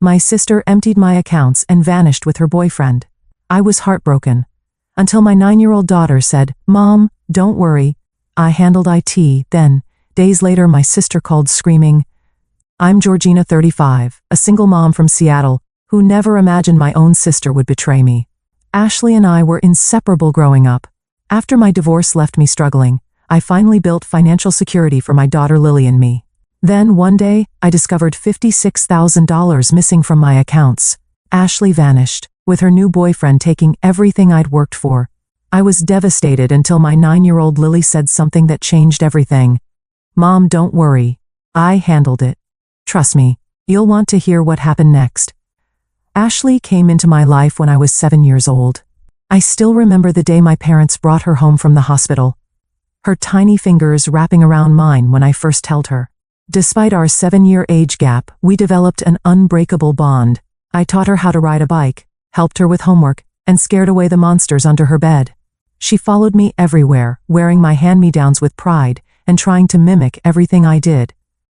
My sister emptied my accounts and vanished with her boyfriend. I was heartbroken. Until my 9-year-old daughter said, "Mom, don't worry. I handled IT." Then, days later, my sister called screaming. I'm Georgina, 35, a single mom from Seattle, who never imagined my own sister would betray me. Ashley and I were inseparable growing up. After my divorce left me struggling, I finally built financial security for my daughter Lily and me. Then one day, I discovered $56,000 missing from my accounts. Ashley vanished, with her new boyfriend taking everything I'd worked for. I was devastated until my 9-year-old Lily said something that changed everything. "Mom, don't worry. I handled it. Trust me, you'll want to hear what happened next." Ashley came into my life when I was 7 years old. I still remember the day my parents brought her home from the hospital. Her tiny fingers wrapping around mine when I first held her. Despite our 7-year age gap, we developed an unbreakable bond. I taught her how to ride a bike, helped her with homework, and scared away the monsters under her bed. She followed me everywhere, wearing my hand-me-downs with pride, and trying to mimic everything I did.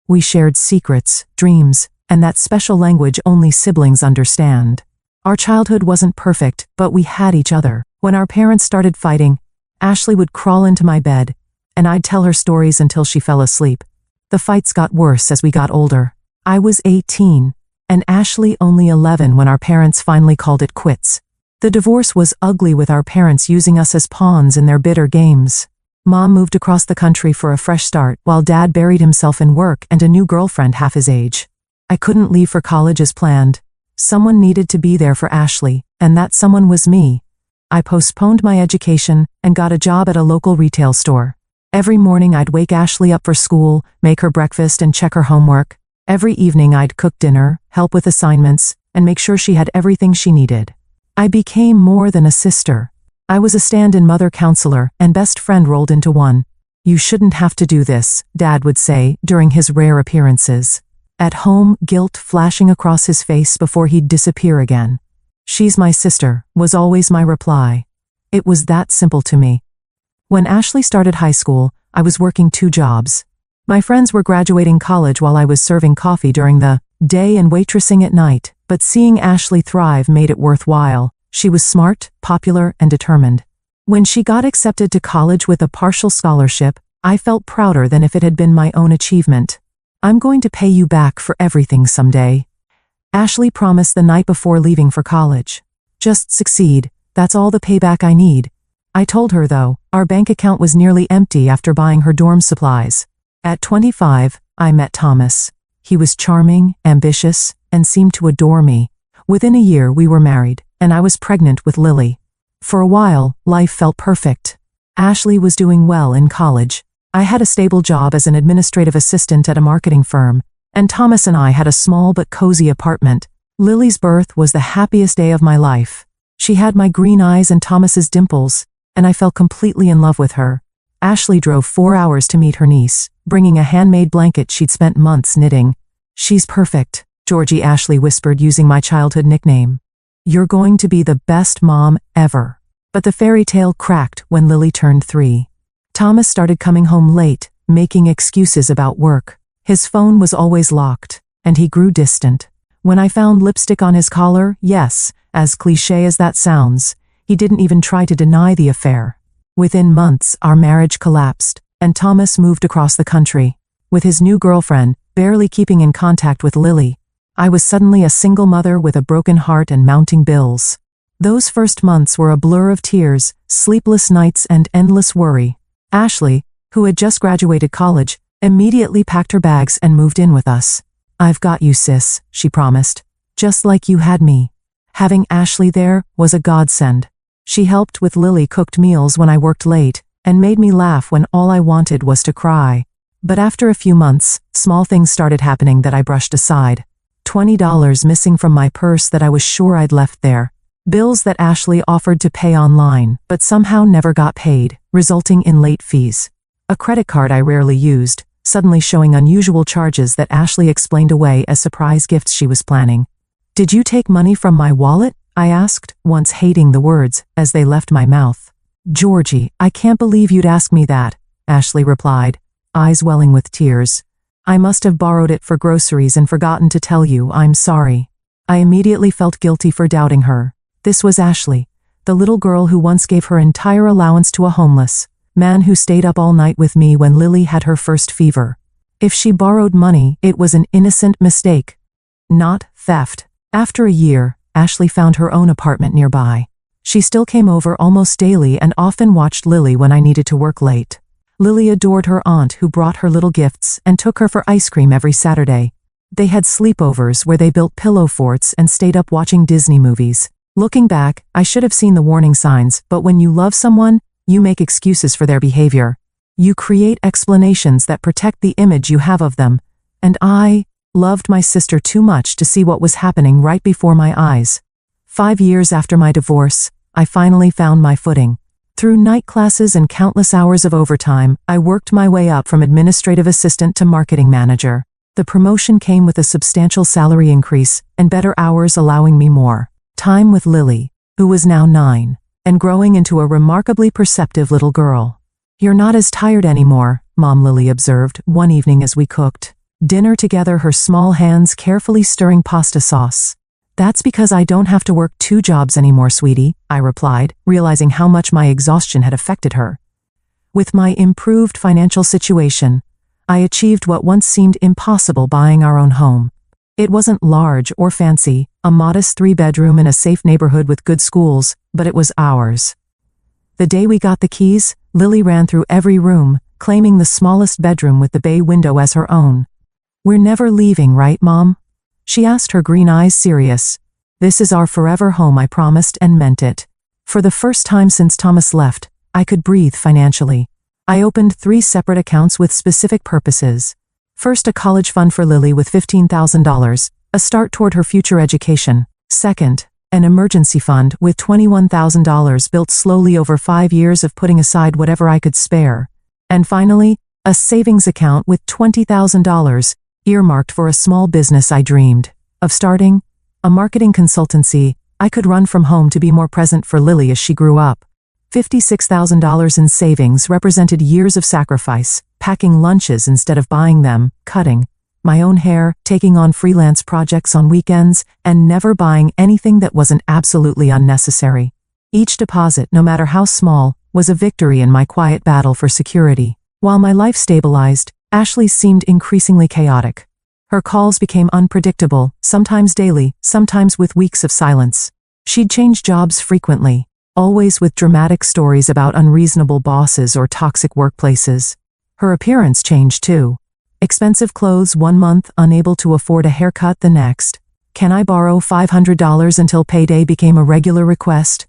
We shared secrets, dreams, and that special language only siblings understand. Our childhood wasn't perfect, but we had each other. When our parents started fighting, Ashley would crawl into my bed, and I'd tell her stories until she fell asleep. The fights got worse as we got older. I was 18, and Ashley only 11 when our parents finally called it quits. The divorce was ugly, with our parents using us as pawns in their bitter games. Mom moved across the country for a fresh start, while Dad buried himself in work and a new girlfriend half his age. I couldn't leave for college as planned. Someone needed to be there for Ashley, and that someone was me. I postponed my education and got a job at a local retail store. Every morning I'd wake Ashley up for school, make her breakfast and check her homework. Every evening I'd cook dinner, help with assignments, and make sure she had everything she needed. I became more than a sister. I was a stand-in mother, counselor, and best friend rolled into one. "You shouldn't have to do this," Dad would say during his rare appearances. At home, guilt flashing across his face before he'd disappear again. "She's my sister," was always my reply. It was that simple to me. When Ashley started high school, I was working 2 jobs. My friends were graduating college while I was serving coffee during the day and waitressing at night, but seeing Ashley thrive made it worthwhile. She was smart, popular, and determined. When she got accepted to college with a partial scholarship, I felt prouder than if it had been my own achievement. "I'm going to pay you back for everything someday," Ashley promised the night before leaving for college. "Just succeed, that's all the payback I need." I told her, though, our bank account was nearly empty after buying her dorm supplies. At 25, I met Thomas. He was charming, ambitious, and seemed to adore me. Within a year we were married, and I was pregnant with Lily. For a while, life felt perfect. Ashley was doing well in college. I had a stable job as an administrative assistant at a marketing firm, and Thomas and I had a small but cozy apartment. Lily's birth was the happiest day of my life. She had my green eyes and Thomas's dimples, and I fell completely in love with her. Ashley drove 4 hours to meet her niece, bringing a handmade blanket she'd spent months knitting. "She's perfect," Georgie, Ashley whispered using my childhood nickname. "You're going to be the best mom ever." But the fairy tale cracked when Lily turned 3. Thomas started coming home late, making excuses about work. His phone was always locked, and he grew distant. When I found lipstick on his collar, yes, as cliché as that sounds, he didn't even try to deny the affair. Within months, our marriage collapsed, and Thomas moved across the country. With his new girlfriend, barely keeping in contact with Lily, I was suddenly a single mother with a broken heart and mounting bills. Those first months were a blur of tears, sleepless nights, and endless worry. Ashley, who had just graduated college, immediately packed her bags and moved in with us. "I've got you, sis," she promised. "Just like you had me." Having Ashley there was a godsend. She helped with Lily-cooked meals when I worked late, and made me laugh when all I wanted was to cry. But after a few months, small things started happening that I brushed aside. $20 missing from my purse that I was sure I'd left there. Bills that Ashley offered to pay online, but somehow never got paid, resulting in late fees. A credit card I rarely used, suddenly showing unusual charges that Ashley explained away as surprise gifts she was planning. "Did you take money from my wallet?" I asked, once hating the words as they left my mouth. "Georgie, I can't believe you'd ask me that," Ashley replied, eyes welling with tears. "I must have borrowed it for groceries and forgotten to tell you. I'm sorry." I immediately felt guilty for doubting her. This was Ashley, the little girl who once gave her entire allowance to a homeless man who stayed up all night with me when Lily had her first fever. If she borrowed money, it was an innocent mistake, not theft. After a year, Ashley found her own apartment nearby. She still came over almost daily and often watched Lily when I needed to work late. Lily adored her aunt who brought her little gifts and took her for ice cream every Saturday. They had sleepovers where they built pillow forts and stayed up watching Disney movies. Looking back, I should have seen the warning signs, but when you love someone, you make excuses for their behavior. You create explanations that protect the image you have of them. And I loved my sister too much to see what was happening right before my eyes. 5 years after my divorce, I finally found my footing. Through night classes and countless hours of overtime, I worked my way up from administrative assistant to marketing manager. The promotion came with a substantial salary increase and better hours, allowing me more time with Lily, who was now 9, and growing into a remarkably perceptive little girl. "You're not as tired anymore," Mom Lily observed one evening as we cooked dinner together, her small hands carefully stirring pasta sauce. "That's because I don't have to work 2 jobs anymore, sweetie," I replied, realizing how much my exhaustion had affected her. With my improved financial situation, I achieved what once seemed impossible: buying our own home. It wasn't large or fancy, a modest 3-bedroom in a safe neighborhood with good schools, but it was ours. The day we got the keys, Lily ran through every room, claiming the smallest bedroom with the bay window as her own. "We're never leaving, right, Mom?" she asked, her green eyes serious. "This is our forever home," I promised and meant it. For the first time since Thomas left, I could breathe financially. I opened 3 separate accounts with specific purposes. First, a college fund for Lily with $15,000, a start toward her future education. Second, an emergency fund with $21,000 built slowly over 5 years of putting aside whatever I could spare. And finally, a savings account with $20,000, earmarked for a small business I dreamed of starting, a marketing consultancy I could run from home to be more present for Lily as she grew up. $56,000 in savings represented years of sacrifice, packing lunches instead of buying them, cutting my own hair, taking on freelance projects on weekends, and never buying anything that wasn't absolutely unnecessary. Each deposit, no matter how small, was a victory in my quiet battle for security. While my life stabilized, Ashley seemed increasingly chaotic. Her calls became unpredictable, sometimes daily, sometimes with weeks of silence. She'd change jobs frequently, always with dramatic stories about unreasonable bosses or toxic workplaces. Her appearance changed too. Expensive clothes one month, unable to afford a haircut the next. "Can I borrow $500 until payday?" became a regular request.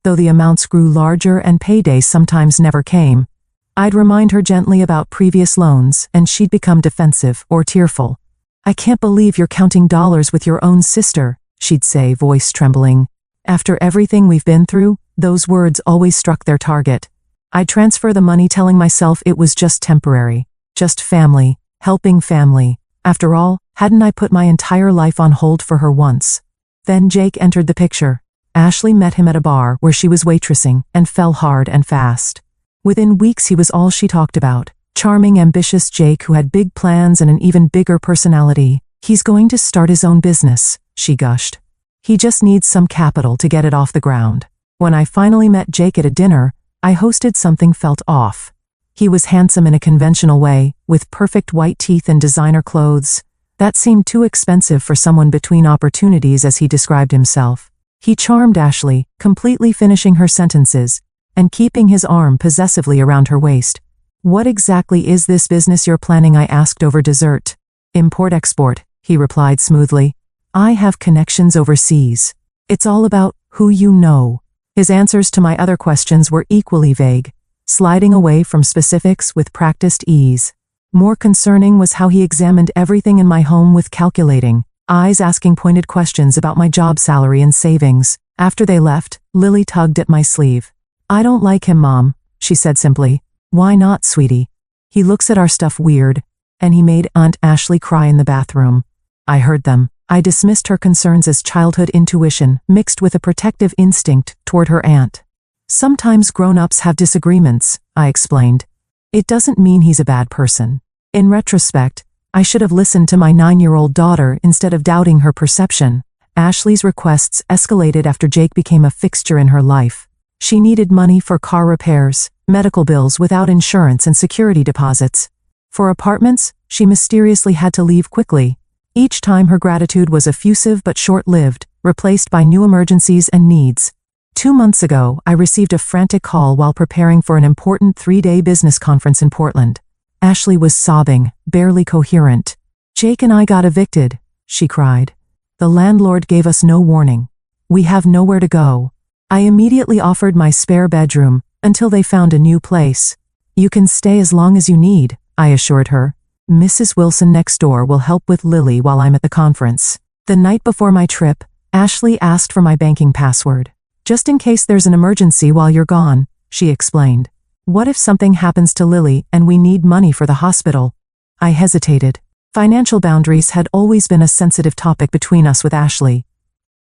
Though the amounts grew larger and payday sometimes never came, I'd remind her gently about previous loans, and she'd become defensive or tearful. "I can't believe you're counting dollars with your own sister," she'd say, voice trembling. After everything we've been through, those words always struck their target. I'd transfer the money, telling myself it was just temporary, just family, helping family. After all, hadn't I put my entire life on hold for her once? Then Jake entered the picture. Ashley met him at a bar where she was waitressing and fell hard and fast. Within weeks, he was all she talked about. Charming, ambitious Jake who had big plans and an even bigger personality. "He's going to start his own business," she gushed. "He just needs some capital to get it off the ground." When I finally met Jake at a dinner I hosted, something felt off. He was handsome in a conventional way, with perfect white teeth and designer clothes. That seemed too expensive for someone between opportunities, as he described himself. He charmed Ashley, completely finishing her sentences and keeping his arm possessively around her waist. "What exactly is this business you're planning?" I asked over dessert. "Import-export," he replied smoothly. "I have connections overseas. It's all about who you know." His answers to my other questions were equally vague, sliding away from specifics with practiced ease. More concerning was how he examined everything in my home with calculating eyes, asking pointed questions about my job, salary, and savings. After they left, Lily tugged at my sleeve. "I don't like him, Mom," she said simply. "Why not, sweetie?" "He looks at our stuff weird, and he made Aunt Ashley cry in the bathroom." I heard them. I dismissed her concerns as childhood intuition mixed with a protective instinct toward her aunt. "Sometimes grown-ups have disagreements," I explained. "It doesn't mean he's a bad person." In retrospect, I should have listened to my 9-year-old daughter instead of doubting her perception. Ashley's requests escalated after Jake became a fixture in her life. She needed money for car repairs, medical bills without insurance and security deposits. For apartments, she mysteriously had to leave quickly. Each time her gratitude was effusive but short-lived, replaced by new emergencies and needs. 2 months ago, I received a frantic call while preparing for an important 3-day business conference in Portland. Ashley was sobbing, barely coherent. "Jake and I got evicted," she cried. "The landlord gave us no warning. We have nowhere to go." I immediately offered my spare bedroom, until they found a new place. "You can stay as long as you need," I assured her. "Mrs. Wilson next door will help with Lily while I'm at the conference." The night before my trip, Ashley asked for my banking password. "Just in case there's an emergency while you're gone," she explained. "What if something happens to Lily and we need money for the hospital?" I hesitated. Financial boundaries had always been a sensitive topic between us with Ashley.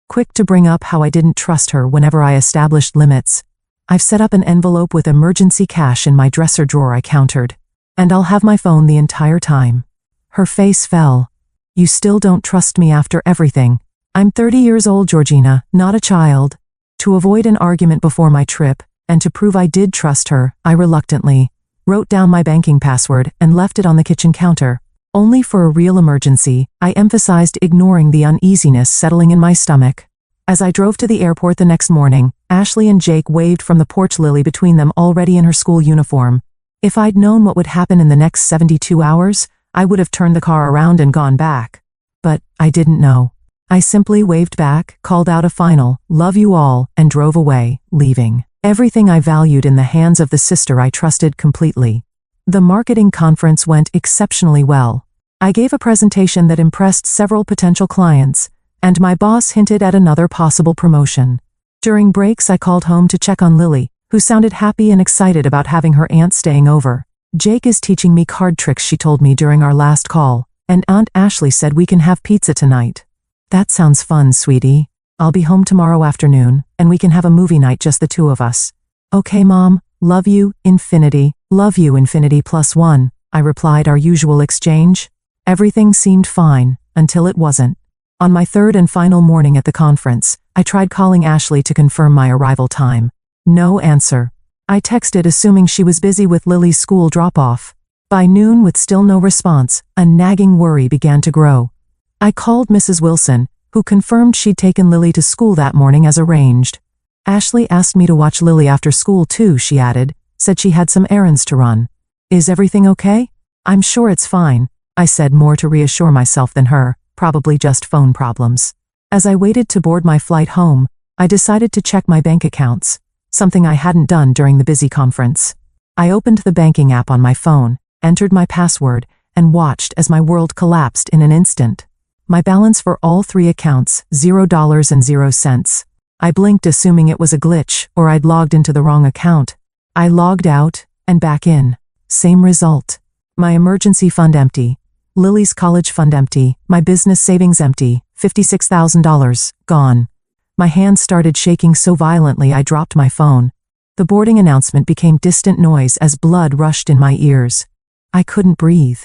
Quick to bring up how I didn't trust her whenever I established limits. "I've set up an envelope with emergency cash in my dresser drawer," I countered. "And I'll have my phone the entire time." Her face fell. "You still don't trust me after everything?" "I'm 30 years old, Georgina, not a child." To avoid an argument before my trip, and to prove I did trust her, I reluctantly wrote down my banking password and left it on the kitchen counter. Only for a real emergency, I emphasized ignoring the uneasiness settling in my stomach. As I drove to the airport the next morning, Ashley and Jake waved from the porch, Lily between them already in her school uniform. If I'd known what would happen in the next 72 hours, I would have turned the car around and gone back. But I didn't know. I simply waved back, called out a final, "Love you all," and drove away, leaving everything I valued in the hands of the sister I trusted completely. The marketing conference went exceptionally well. I gave a presentation that impressed several potential clients, and my boss hinted at another possible promotion. During breaks, I called home to check on Lily, who sounded happy and excited about having her aunt staying over. "Jake is teaching me card tricks," she told me during our last call, "and Aunt Ashley said we can have pizza tonight." "That sounds fun, sweetie. I'll be home tomorrow afternoon, and we can have a movie night, just the two of us." "Okay, Mom. Love you, infinity." "Love you, infinity +1, I replied, our usual exchange. Everything seemed fine, until it wasn't. On my third and final morning at the conference, I tried calling Ashley to confirm my arrival time. No answer. I texted assuming she was busy with Lily's school drop-off. By noon, with still no response, a nagging worry began to grow. I called Mrs. Wilson, who confirmed she'd taken Lily to school that morning as arranged. "Ashley asked me to watch Lily after school too," she added, "said she had some errands to run." "Is everything okay?" "I'm sure it's fine," I said, more to reassure myself than her, probably just phone problems. As I waited to board my flight home, I decided to check my bank accounts, something I hadn't done during the busy conference. I opened the banking app on my phone, entered my password, and watched as my world collapsed in an instant. My balance for all 3 accounts, $0.00. I blinked, assuming it was a glitch or I'd logged into the wrong account. I logged out and back in. Same result. My emergency fund empty. Lily's college fund empty. My business savings empty. $56,000 gone. My hands started shaking so violently I dropped my phone. The boarding announcement became distant noise as blood rushed in my ears. I couldn't breathe.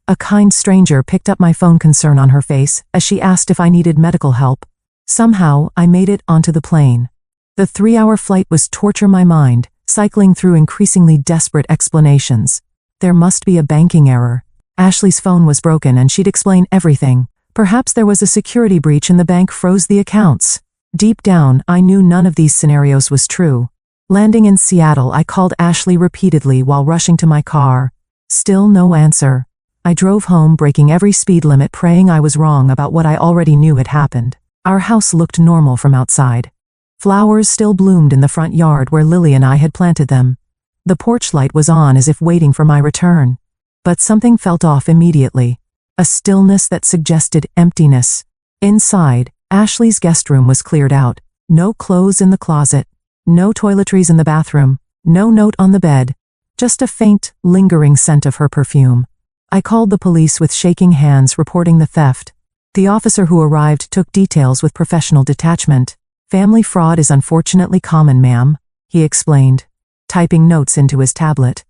A kind stranger picked up my phone, concern on her face, as she asked if I needed medical help. Somehow, I made it onto the plane. The 3-hour flight was torture my mind, cycling through increasingly desperate explanations. There must be a banking error. Ashley's phone was broken and she'd explain everything. Perhaps there was a security breach and the bank froze the accounts. Deep down, I knew none of these scenarios was true. Landing in Seattle, I called Ashley repeatedly while rushing to my car. Still no answer. I drove home, breaking every speed limit, praying I was wrong about what I already knew had happened. Our house looked normal from outside. Flowers still bloomed in the front yard where Lily and I had planted them. The porch light was on as if waiting for my return. But something felt off immediately. A stillness that suggested emptiness. Inside, Ashley's guest room was cleared out. No clothes in the closet. No toiletries in the bathroom. No note on the bed. Just a faint, lingering scent of her perfume. I called the police with shaking hands, reporting the theft. The officer who arrived took details with professional detachment. "Family fraud is unfortunately common, ma'am," he explained, typing notes into his tablet.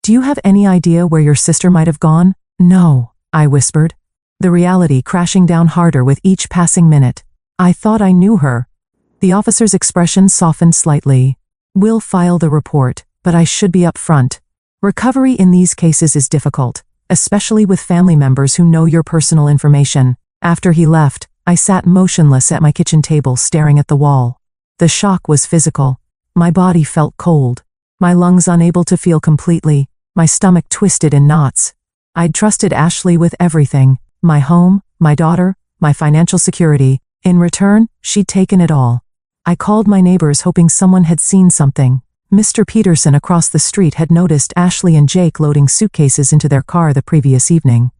"Do you have any idea where your sister might have gone?" "No," I whispered, the reality crashing down harder with each passing minute. I thought I knew her. The officer's expression softened slightly. We'll file the report, but I should be up front. Recovery in these cases is difficult, especially with family members who know your personal information. After he left, I sat motionless at my kitchen table staring at the wall. The shock was physical. My body felt cold. My lungs unable to feel completely. My stomach twisted in knots. I'd trusted Ashley with everything. My home, my daughter, my financial security. In return, she'd taken it all. I called my neighbors hoping someone had seen something. Mr. Peterson across the street had noticed Ashley and Jake loading suitcases into their car the previous evening.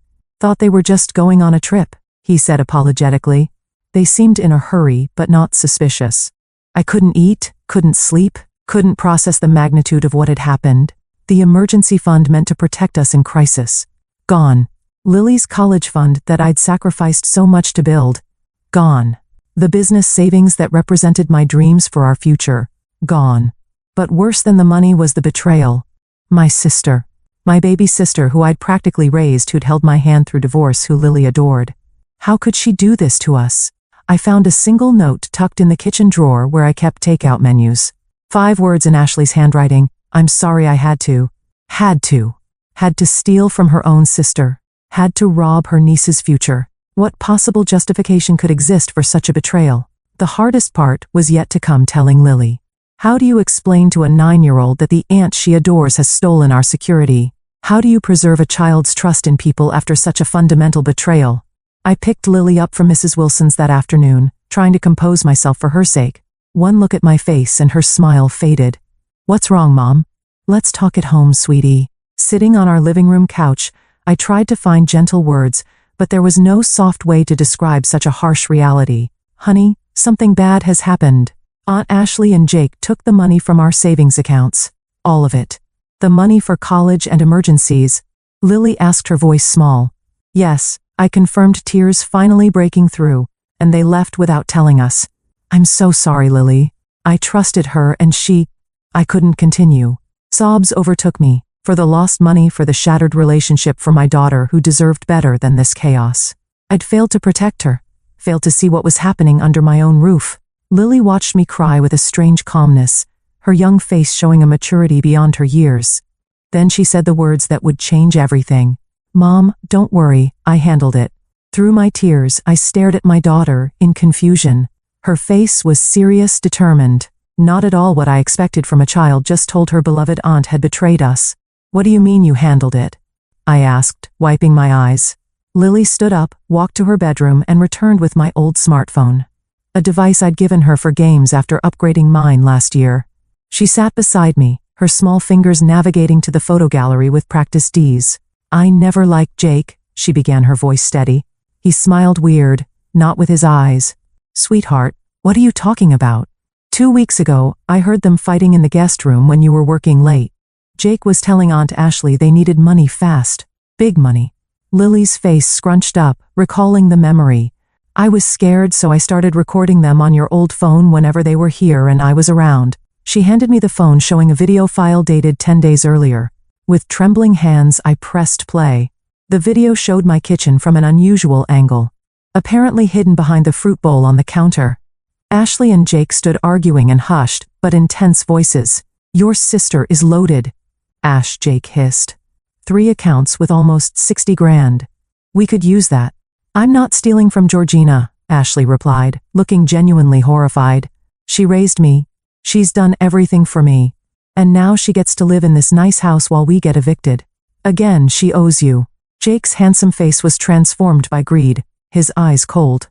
Thought they were just going on a trip, he said apologetically. They seemed in a hurry, but not suspicious. I couldn't eat, couldn't sleep, couldn't process the magnitude of what had happened. The emergency fund meant to protect us in crisis. Gone. Lily's college fund that I'd sacrificed so much to build. Gone. The business savings that represented my dreams for our future. Gone. But worse than the money was the betrayal. My sister. My baby sister who I'd practically raised, who'd held my hand through divorce, who Lily adored. How could she do this to us? I found a single note tucked in the kitchen drawer where I kept takeout menus. 5 words in Ashley's handwriting. I'm sorry I had to. Had to. Had to steal from her own sister. Had to rob her niece's future. What possible justification could exist for such a betrayal? The hardest part was yet to come, telling Lily. How do you explain to a 9-year-old that the aunt she adores has stolen our security? How do you preserve a child's trust in people after such a fundamental betrayal? I picked Lily up from Mrs. Wilson's that afternoon, trying to compose myself for her sake. One look at my face and her smile faded. What's wrong, Mom? Let's talk at home, sweetie. Sitting on our living room couch, I tried to find gentle words, but there was no soft way to describe such a harsh reality. Honey, something bad has happened. Aunt Ashley and Jake took the money from our savings accounts. All of it. The money for college and emergencies. Lily asked, her voice small. Yes, I confirmed, tears finally breaking through, and they left without telling us. I'm so sorry, Lily. I trusted her and she... I couldn't continue. Sobs overtook me, for the lost money, for the shattered relationship, for my daughter who deserved better than this chaos. I'd failed to protect her, failed to see what was happening under my own roof. Lily watched me cry with a strange calmness, her young face showing a maturity beyond her years. Then she said the words that would change everything. Mom, don't worry, I handled it. Through my tears, I stared at my daughter, in confusion. Her face was serious, determined. Not at all what I expected from a child just told her beloved aunt had betrayed us. What do you mean you handled it? I asked, wiping my eyes. Lily stood up, walked to her bedroom, and returned with my old smartphone. A device I'd given her for games after upgrading mine last year. She sat beside me, her small fingers navigating to the photo gallery with practiced ease. I never liked Jake, she began, her voice steady. He smiled weird, not with his eyes. Sweetheart, what are you talking about? 2 weeks ago, I heard them fighting in the guest room when you were working late. Jake was telling Aunt Ashley they needed money fast. Big money. Lily's face scrunched up, recalling the memory. I was scared, so I started recording them on your old phone whenever they were here and I was around. She handed me the phone showing a video file dated 10 days earlier. With trembling hands, I pressed play. The video showed my kitchen from an unusual angle, apparently hidden behind the fruit bowl on the counter. Ashley and Jake stood arguing in hushed, but intense voices. Your sister is loaded, Ash, Jake hissed. 3 accounts with almost 60 grand. We could use that. I'm not stealing from Georgina, Ashley replied, looking genuinely horrified. She raised me. She's done everything for me. And now she gets to live in this nice house while we get evicted. Again, she owes you. Jake's handsome face was transformed by greed, his eyes cold.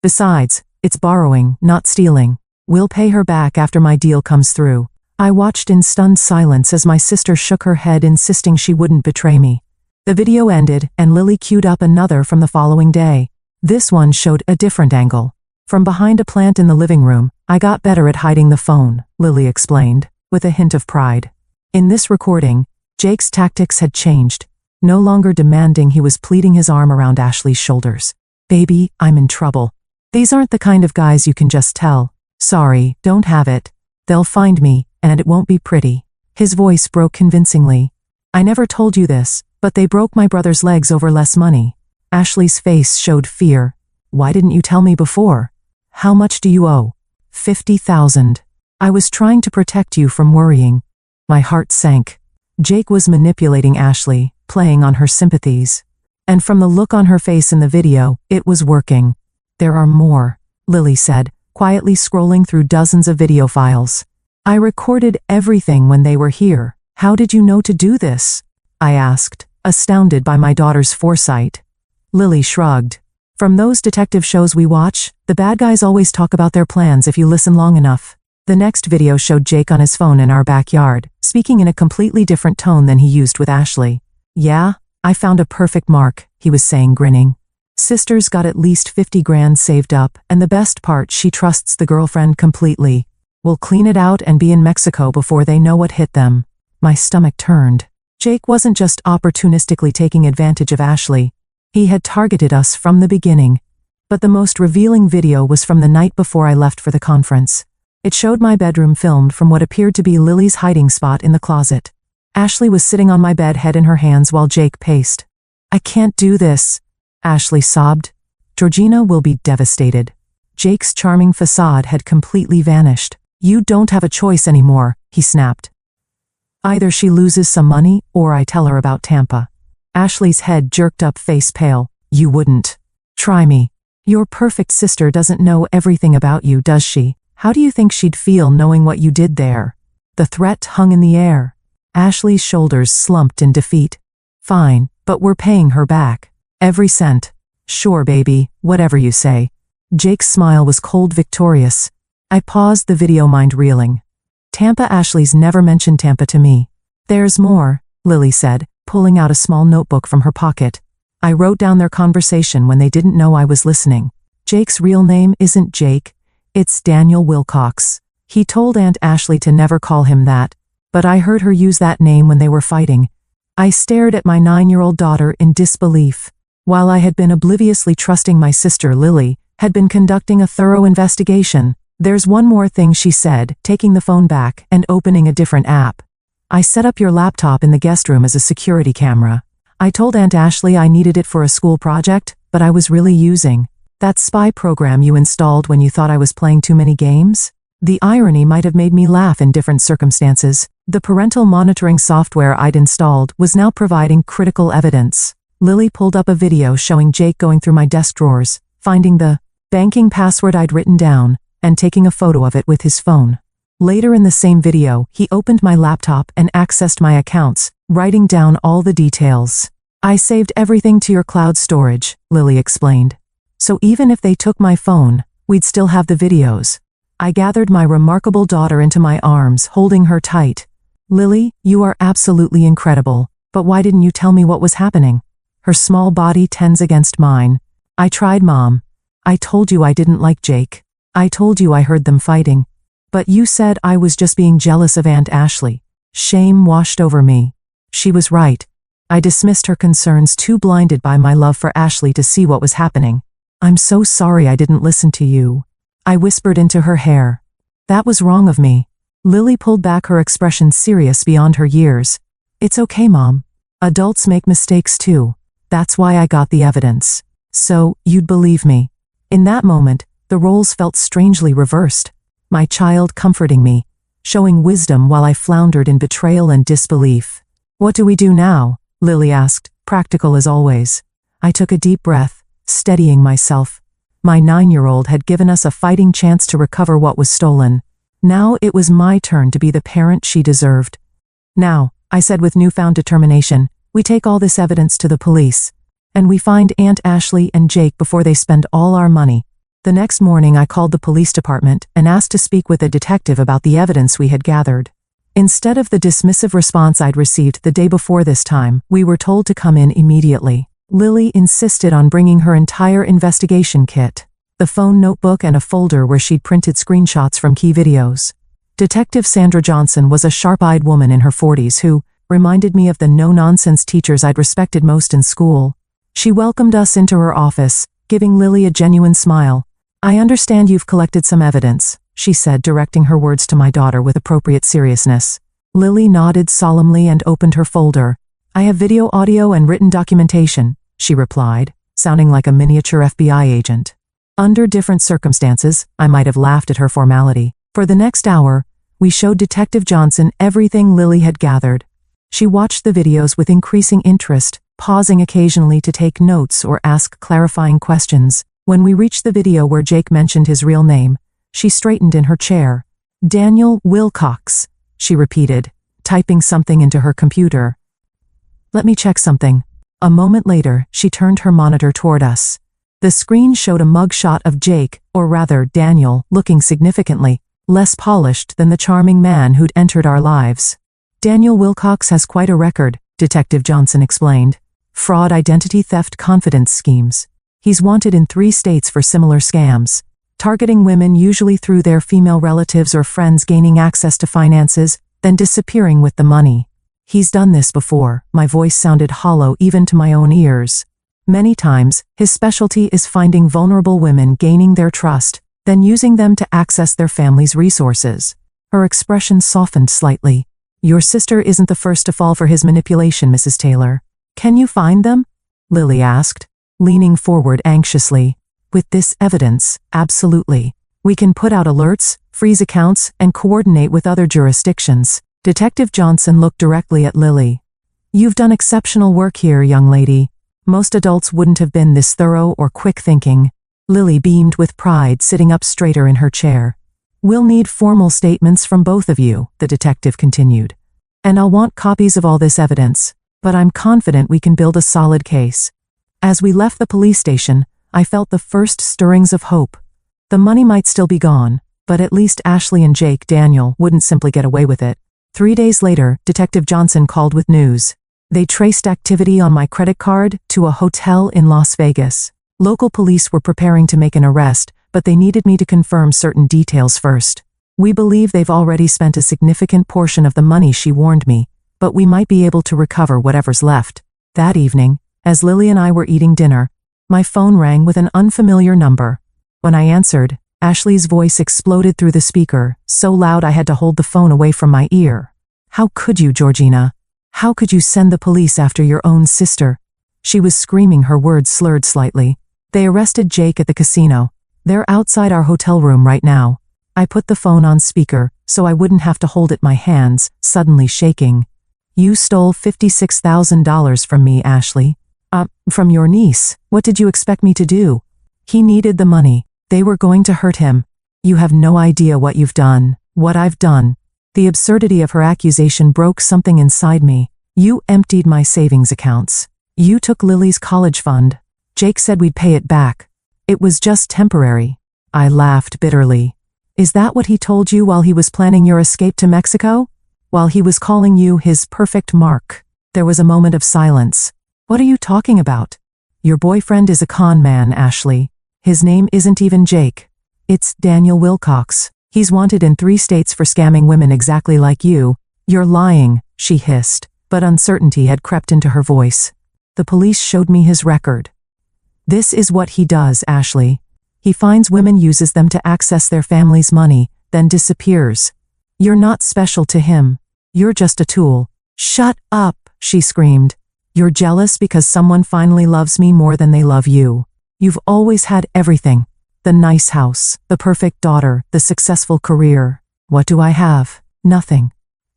Besides, it's borrowing, not stealing. We'll pay her back after my deal comes through. I watched in stunned silence as my sister shook her head, insisting she wouldn't betray me. The video ended, and Lily queued up another from the following day. This one showed a different angle. From behind a plant in the living room, I got better at hiding the phone, Lily explained, with a hint of pride. In this recording, Jake's tactics had changed. No longer demanding, he was pleating his arm around Ashley's shoulders. Baby, I'm in trouble. These aren't the kind of guys you can just tell. Sorry, don't have it. They'll find me, and it won't be pretty. His voice broke convincingly. I never told you this, but they broke my brother's legs over less money. Ashley's face showed fear. Why didn't you tell me before? How much do you owe? 50,000. I was trying to protect you from worrying. My heart sank. Jake was manipulating Ashley, playing on her sympathies. And from the look on her face in the video, it was working. There are more, Lily said, quietly scrolling through dozens of video files. I recorded everything when they were here. How did you know to do this? I asked, astounded by my daughter's foresight. Lily shrugged. From those detective shows we watch, the bad guys always talk about their plans if you listen long enough. The next video showed Jake on his phone in our backyard, speaking in a completely different tone than he used with Ashley. Yeah, I found a perfect mark, he was saying, grinning. Sister's got at least 50 grand saved up, and the best part, she trusts the girlfriend completely. We'll clean it out and be in Mexico before they know what hit them. My stomach turned. Jake wasn't just opportunistically taking advantage of Ashley. He had targeted us from the beginning. But the most revealing video was from the night before I left for the conference. It showed my bedroom filmed from what appeared to be Lily's hiding spot in the closet. Ashley was sitting on my bed, head in her hands, while Jake paced. I can't do this, Ashley sobbed. Georgina will be devastated. Jake's charming facade had completely vanished. You don't have a choice anymore, he snapped. Either she loses some money, or I tell her about Tampa. Ashley's head jerked up, face pale. You wouldn't. Try me. Your perfect sister doesn't know everything about you, does she? How do you think she'd feel knowing what you did there? The threat hung in the air. Ashley's shoulders slumped in defeat. Fine, but we're paying her back. Every cent. Sure, baby, whatever you say. Jake's smile was cold, victorious. I paused the video, mind reeling. Tampa, Ashley's never mentioned Tampa to me. There's more, Lily said, pulling out a small notebook from her pocket. I wrote down their conversation when they didn't know I was listening. Jake's real name isn't Jake, it's Daniel Wilcox. He told Aunt Ashley to never call him that, but I heard her use that name when they were fighting. I stared at my 9-year-old daughter in disbelief. While I had been obliviously trusting my sister, Lily had been conducting a thorough investigation. There's one more thing, she said, taking the phone back and opening a different app. I set up your laptop in the guest room as a security camera. I told Aunt Ashley I needed it for a school project, but I was really using that spy program you installed when you thought I was playing too many games. The irony might have made me laugh in different circumstances. The parental monitoring software I'd installed was now providing critical evidence. Lily pulled up a video showing Jake going through my desk drawers, finding the banking password I'd written down, and taking a photo of it with his phone. Later in the same video, he opened my laptop and accessed my accounts, writing down all the details. I saved everything to your cloud storage, Lily explained. So even if they took my phone, we'd still have the videos. I gathered my remarkable daughter into my arms, holding her tight. Lily, you are absolutely incredible, but why didn't you tell me what was happening? Her small body tensed against mine. I tried, Mom. I told you I didn't like Jake. I told you I heard them fighting. But you said I was just being jealous of Aunt Ashley. Shame washed over me. She was right. I dismissed her concerns, too blinded by my love for Ashley to see what was happening. I'm so sorry I didn't listen to you. I whispered into her hair. That was wrong of me. Lily pulled back, her expression serious beyond her years. It's okay, Mom. Adults make mistakes too. That's why I got the evidence. So, you'd believe me. In that moment, the roles felt strangely reversed. My child comforting me, showing wisdom while I floundered in betrayal and disbelief. What do we do now? Lily asked, practical as always. I took a deep breath, steadying myself. My 9-year-old had given us a fighting chance to recover what was stolen. Now it was my turn to be the parent she deserved. Now, I said with newfound determination, we take all this evidence to the police. And we find Aunt Ashley and Jake before they spend all our money. The next morning I called the police department and asked to speak with a detective about the evidence we had gathered. Instead of the dismissive response I'd received the day before, this time, we were told to come in immediately. Lily insisted on bringing her entire investigation kit, the phone notebook and a folder where she'd printed screenshots from key videos. Detective Sandra Johnson was a sharp-eyed woman in her 40s who reminded me of the no-nonsense teachers I'd respected most in school. She welcomed us into her office, giving Lily a genuine smile. I understand you've collected some evidence, she said, directing her words to my daughter with appropriate seriousness. Lily nodded solemnly and opened her folder. I have video, audio, and written documentation, she replied, sounding like a miniature FBI agent. Under different circumstances, I might have laughed at her formality. For the next hour, we showed Detective Johnson everything Lily had gathered. She watched the videos with increasing interest, pausing occasionally to take notes or ask clarifying questions. When we reached the video where Jake mentioned his real name, she straightened in her chair. Daniel Wilcox, she repeated, typing something into her computer. Let me check something. A moment later, she turned her monitor toward us. The screen showed a mugshot of Jake, or rather Daniel, looking significantly less polished than the charming man who'd entered our lives. Daniel Wilcox has quite a record, Detective Johnson explained. Fraud, identity theft, confidence schemes. He's wanted in 3 states for similar scams, targeting women usually through their female relatives or friends, gaining access to finances, then disappearing with the money. He's done this before. My voice sounded hollow even to my own ears. Many times, his specialty is finding vulnerable women, gaining their trust, then using them to access their family's resources. Her expression softened slightly. Your sister isn't the first to fall for his manipulation, Mrs. Taylor. Can you find them? Lily asked, leaning forward anxiously. With this evidence, absolutely. We can put out alerts, freeze accounts, and coordinate with other jurisdictions. Detective Johnson looked directly at Lily. You've done exceptional work here, young lady. Most adults wouldn't have been this thorough or quick thinking. Lily beamed with pride, sitting up straighter in her chair. We'll need formal statements from both of you, the detective continued. And I'll want copies of all this evidence, but I'm confident we can build a solid case. As we left the police station, I felt the first stirrings of hope. The money might still be gone, but at least Ashley and Jake Daniel wouldn't simply get away with it. 3 days later, Detective Johnson called with news. They traced activity on my credit card to a hotel in Las Vegas. Local police were preparing to make an arrest, but they needed me to confirm certain details first. We believe they've already spent a significant portion of the money she warned me, but we might be able to recover whatever's left. That evening, as Lily and I were eating dinner, my phone rang with an unfamiliar number. When I answered, Ashley's voice exploded through the speaker, so loud I had to hold the phone away from my ear. How could you, Georgina? How could you send the police after your own sister? She was screaming, her words slurred slightly. They arrested Jake at the casino. They're outside our hotel room right now. I put the phone on speaker, so I wouldn't have to hold it, my hands suddenly shaking. You stole $56,000 from me, Ashley. From your niece. What did you expect me to do? He needed the money. They were going to hurt him. You have no idea what you've done. What I've done. The absurdity of her accusation broke something inside me. You emptied my savings accounts. You took Lily's college fund. Jake said we'd pay it back. It was just temporary. I laughed bitterly. Is that what he told you while he was planning your escape to Mexico? While he was calling you his perfect mark? There was a moment of silence. What are you talking about? Your boyfriend is a con man, Ashley. His name isn't even Jake. It's Daniel Wilcox. He's wanted in 3 states for scamming women exactly like you. You're lying, she hissed, but uncertainty had crept into her voice. The police showed me his record. This is what he does, Ashley. He finds women, uses them to access their family's money, then disappears. You're not special to him. You're just a tool. Shut up, she screamed. You're jealous because someone finally loves me more than they love you. You've always had everything. The nice house, the perfect daughter, the successful career. What do I have? Nothing.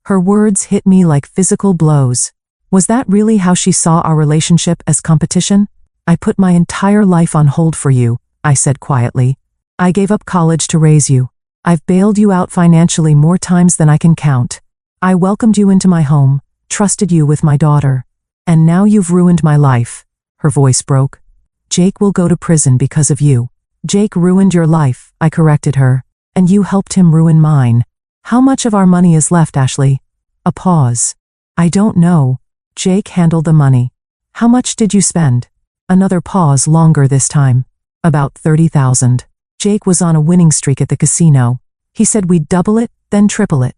Her words hit me like physical blows. Was that really how she saw our relationship, as competition? I put my entire life on hold for you, I said quietly. I gave up college to raise you. I've bailed you out financially more times than I can count. I welcomed you into my home, trusted you with my daughter. And now you've ruined my life. Her voice broke. Jake will go to prison because of you. Jake ruined your life, I corrected her. And you helped him ruin mine. How much of our money is left, Ashley? A pause. I don't know. Jake handled the money. How much did you spend? Another pause, longer this time. About $30,000. Jake was on a winning streak at the casino. He said we'd double it, then triple it.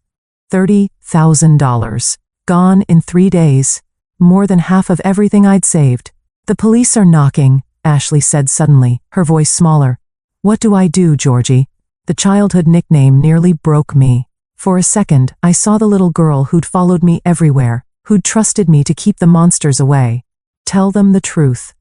$30,000. Gone in 3 days. More than half of everything I'd saved. The police are knocking, Ashley said suddenly, her voice smaller. What do I do, Georgie? The childhood nickname nearly broke me. For a second, I saw the little girl who'd followed me everywhere, who'd trusted me to keep the monsters away. Tell them the truth.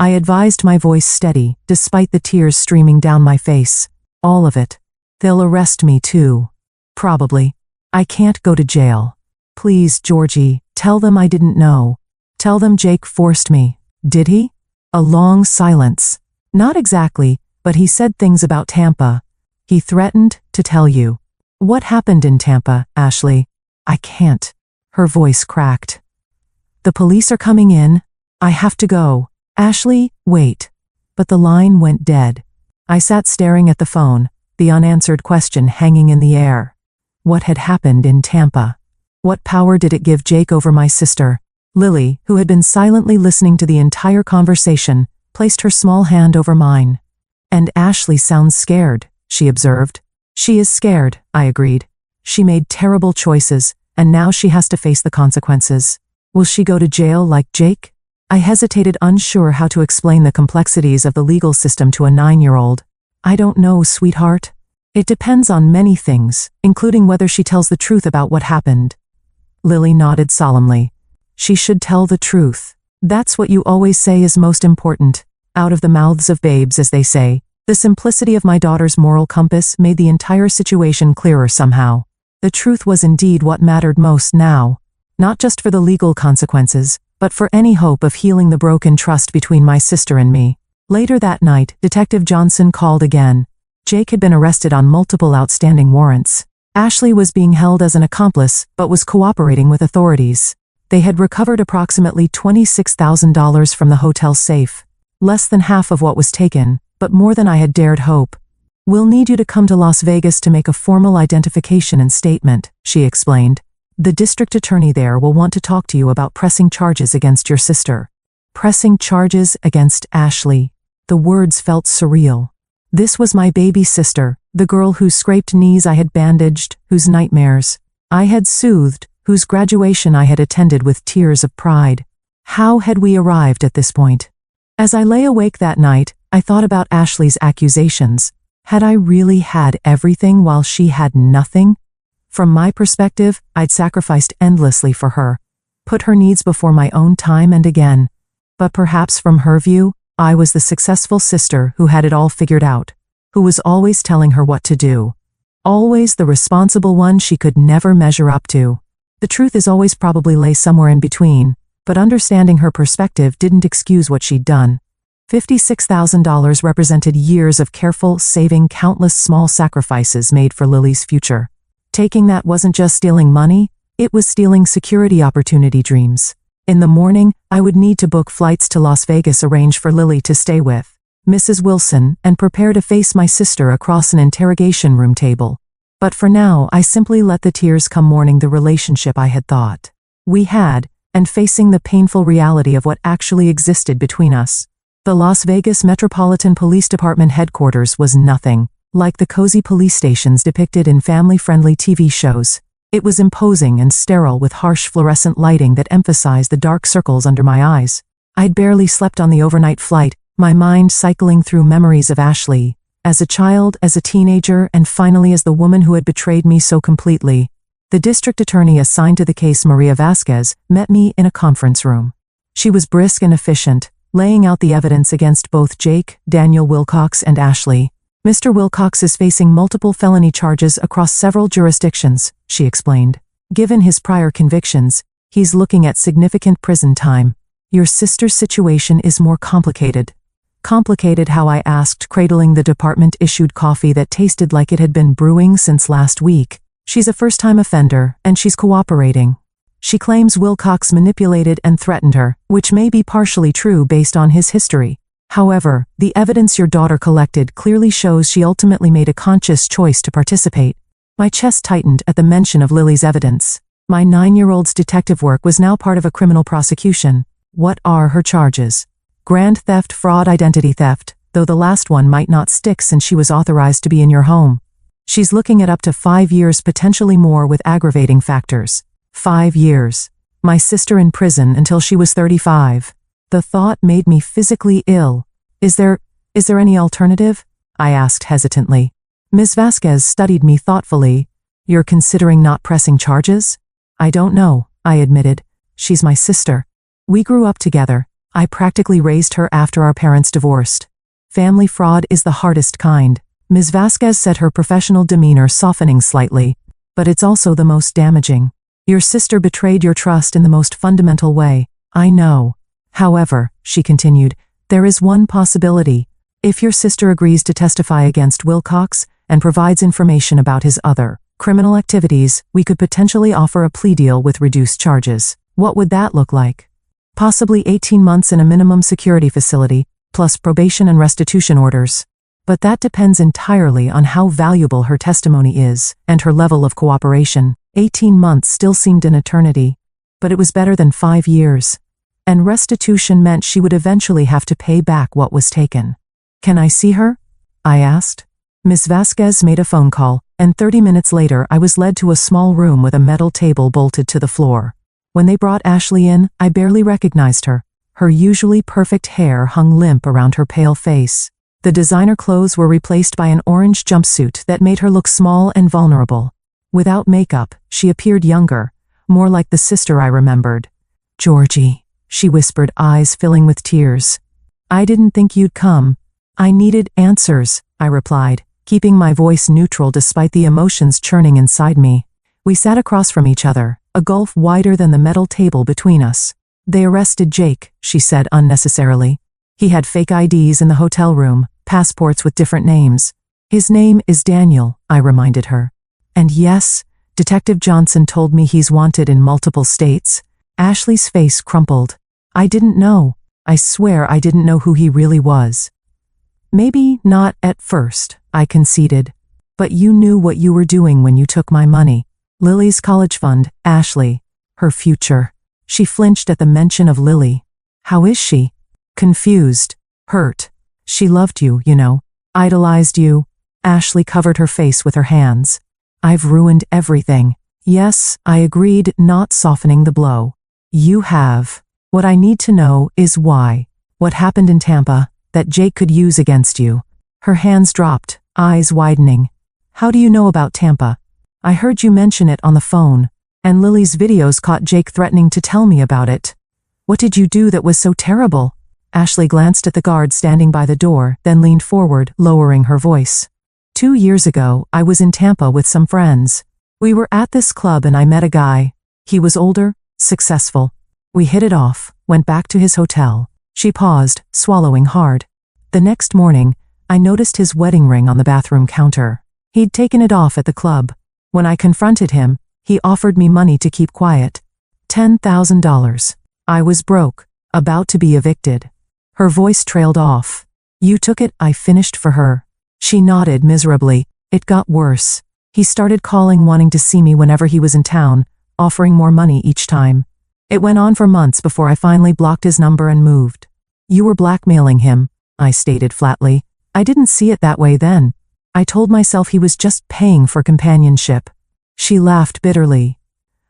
I advised, my voice steady, despite the tears streaming down my face. All of it. They'll arrest me too. Probably. I can't go to jail. Please, Georgie, tell them I didn't know. Tell them Jake forced me. Did he? A long silence. Not exactly, but he said things about Tampa. He threatened to tell you. What happened in Tampa, Ashley? I can't. Her voice cracked. The police are coming in. I have to go. Ashley, wait. But the line went dead. I sat staring at the phone, the unanswered question hanging in the air. What had happened in Tampa? What power did it give Jake over my sister? Lily, who had been silently listening to the entire conversation, placed her small hand over mine. And Ashley sounds scared, she observed. She is scared, I agreed. She made terrible choices, and now she has to face the consequences. Will she go to jail like Jake? I hesitated, unsure how to explain the complexities of the legal system to a 9-year-old. I don't know, sweetheart. It depends on many things, including whether she tells the truth about what happened. Lily nodded solemnly. She should tell the truth. That's what you always say is most important. Out of the mouths of babes, as they say. The simplicity of my daughter's moral compass made the entire situation clearer somehow. The truth was indeed what mattered most now. Not just for the legal consequences, but for any hope of healing the broken trust between my sister and me. Later that night, Detective Johnson called again. Jake had been arrested on multiple outstanding warrants. Ashley was being held as an accomplice, but was cooperating with authorities. They had recovered approximately $26,000 from the hotel safe. Less than half of what was taken, but more than I had dared hope. We'll need you to come to Las Vegas to make a formal identification and statement, she explained. The district attorney there will want to talk to you about pressing charges against your sister. Pressing charges against Ashley. The words felt surreal. This was my baby sister, the girl whose scraped knees I had bandaged, whose nightmares I had soothed, whose graduation I had attended with tears of pride. How had we arrived at this point? As I lay awake that night, I thought about Ashley's accusations. Had I really had everything while she had nothing? From my perspective, I'd sacrificed endlessly for her, put her needs before my own time and again. But perhaps from her view, I was the successful sister who had it all figured out, who was always telling her what to do. Always the responsible one she could never measure up to. The truth is always probably lay somewhere in between, but understanding her perspective didn't excuse what she'd done. $56,000 represented years of careful saving, countless small sacrifices made for Lily's future. Taking that wasn't just stealing money, it was stealing security opportunity dreams. In the morning, I would need to book flights to Las Vegas, arrange for Lily to stay with Mrs. Wilson, and prepare to face my sister across an interrogation room table. But for now, I simply let the tears come, mourning the relationship I had thought we had, and facing the painful reality of what actually existed between us. The Las Vegas Metropolitan Police Department headquarters was nothing like the cozy police stations depicted in family-friendly TV shows. It was imposing and sterile, with harsh fluorescent lighting that emphasized the dark circles under my eyes. I'd barely slept on the overnight flight, my mind cycling through memories of Ashley, as a child, as a teenager, and finally as the woman who had betrayed me so completely. The district attorney assigned to the case, Maria Vasquez, met me in a conference room. She was brisk and efficient, laying out the evidence against both Jake, Daniel Wilcox, and Ashley. Mr. Wilcox is facing multiple felony charges across several jurisdictions, she explained. Given his prior convictions, he's looking at significant prison time. Your sister's situation is more complicated. Complicated, how? I asked, cradling the department-issued coffee that tasted like it had been brewing since last week. She's a first-time offender, and she's cooperating. She claims Wilcox manipulated and threatened her, which may be partially true based on his history. However, the evidence your daughter collected clearly shows she ultimately made a conscious choice to participate. My chest tightened at the mention of Lily's evidence. My 9-year-old's detective work was now part of a criminal prosecution. What are her charges? Grand theft, fraud, identity theft, though the last one might not stick since she was authorized to be in your home. She's looking at up to 5 years, potentially more, with aggravating factors. 5 years. My sister in prison until she was 35. The thought made me physically ill. Is there any alternative? I asked hesitantly. Ms. Vasquez studied me thoughtfully. You're considering not pressing charges? I don't know, I admitted. She's my sister. We grew up together, I practically raised her after our parents divorced. Family fraud is the hardest kind. Ms. Vasquez said, her professional demeanor softening slightly. But it's also the most damaging. Your sister betrayed your trust in the most fundamental way. I know. However, she continued, there is one possibility. If your sister agrees to testify against Wilcox and provides information about his other criminal activities, we could potentially offer a plea deal with reduced charges. What would that look like? Possibly 18 months in a minimum security facility, plus probation and restitution orders. But that depends entirely on how valuable her testimony is and her level of cooperation. 18 months still seemed an eternity, but it was better than 5 years. And restitution meant she would eventually have to pay back what was taken. Can I see her? I asked. Ms. Vasquez made a phone call, and 30 minutes later I was led to a small room with a metal table bolted to the floor. When they brought Ashley in, I barely recognized her. Her usually perfect hair hung limp around her pale face. The designer clothes were replaced by an orange jumpsuit that made her look small and vulnerable. Without makeup, she appeared younger, more like the sister I remembered. Georgie, she whispered, eyes filling with tears. I didn't think you'd come. I needed answers, I replied, keeping my voice neutral despite the emotions churning inside me. We sat across from each other, a gulf wider than the metal table between us. They arrested Jake, she said unnecessarily. He had fake IDs in the hotel room, passports with different names. His name is Daniel, I reminded her. And yes, Detective Johnson told me he's wanted in multiple states. Ashley's face crumpled. I didn't know. I swear I didn't know who he really was. Maybe not at first, I conceded. But you knew what you were doing when you took my money. Lily's college fund, Ashley. Her future. She flinched at the mention of Lily. How is she? Confused. Hurt. She loved you, you know. Idolized you. Ashley covered her face with her hands. I've ruined everything. Yes, I agreed, not softening the blow. You have. What I need to know is why. What happened in Tampa that Jake could use against you? Her hands dropped, eyes widening. How do you know about Tampa? I heard you mention it on the phone, and Lily's videos caught Jake threatening to tell me about it. What did you do that was so terrible? Ashley glanced at the guard standing by the door, then leaned forward, lowering her voice. 2 years ago, I was in Tampa with some friends. We were at this club and I met a guy. He was older, successful. We hit it off, went back to his hotel. She paused, swallowing hard. The next morning, I noticed his wedding ring on the bathroom counter. He'd taken it off at the club. When I confronted him, he offered me money to keep quiet. $10,000. I was broke, about to be evicted. Her voice trailed off. You took it, I finished for her. She nodded miserably. It got worse. He started calling, wanting to see me whenever he was in town, offering more money each time. It went on for months before I finally blocked his number and moved. You were blackmailing him, I stated flatly. I didn't see it that way then. I told myself he was just paying for companionship. She laughed bitterly.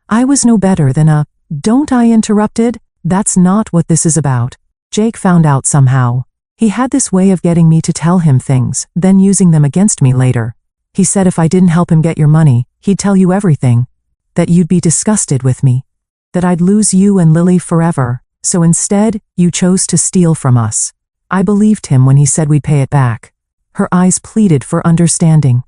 I was no better than a, don't I interrupted? That's not what this is about. Jake found out somehow. He had this way of getting me to tell him things, then using them against me later. He said if I didn't help him get your money, he'd tell you everything. That you'd be disgusted with me. That I'd lose you and Lily forever. So instead, you chose to steal from us. I believed him when he said we'd pay it back. Her eyes pleaded for understanding.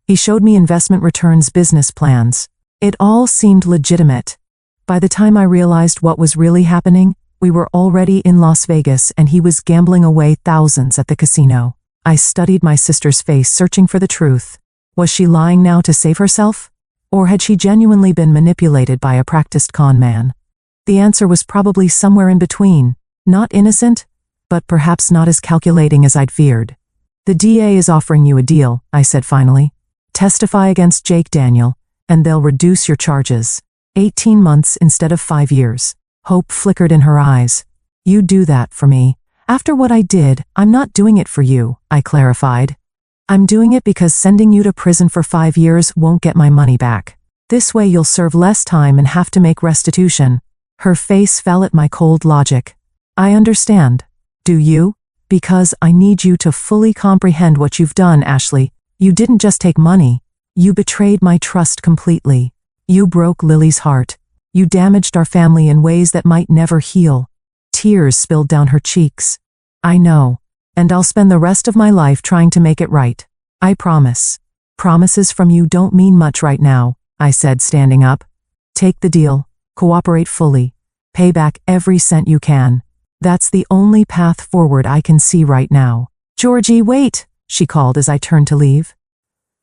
He showed me investment returns business plans. It all seemed legitimate. By the time I realized what was really happening, we were already in Las Vegas and he was gambling away thousands at the casino. I studied my sister's face, searching for the truth. Was she lying now to save herself? Or had she genuinely been manipulated by a practiced con man? The answer was probably somewhere in between. Not innocent, but perhaps not as calculating as I'd feared. The DA is offering you a deal, I said finally. Testify against Jake Daniel, and they'll reduce your charges. 18 months instead of 5 years. Hope flickered in her eyes. You do that for me. After what I did, I'm not doing it for you, I clarified. I'm doing it because sending you to prison for 5 years won't get my money back. This way you'll serve less time and have to make restitution. Her face fell at my cold logic. I understand. Do you? Because I need you to fully comprehend what you've done, Ashley. You didn't just take money. You betrayed my trust completely. You broke Lily's heart. You damaged our family in ways that might never heal. Tears spilled down her cheeks. I know. And I'll spend the rest of my life trying to make it right. I promise. Promises from you don't mean much right now, I said, standing up. Take the deal. Cooperate fully. Pay back every cent you can. That's the only path forward I can see right now. Georgie, wait, she called as I turned to leave.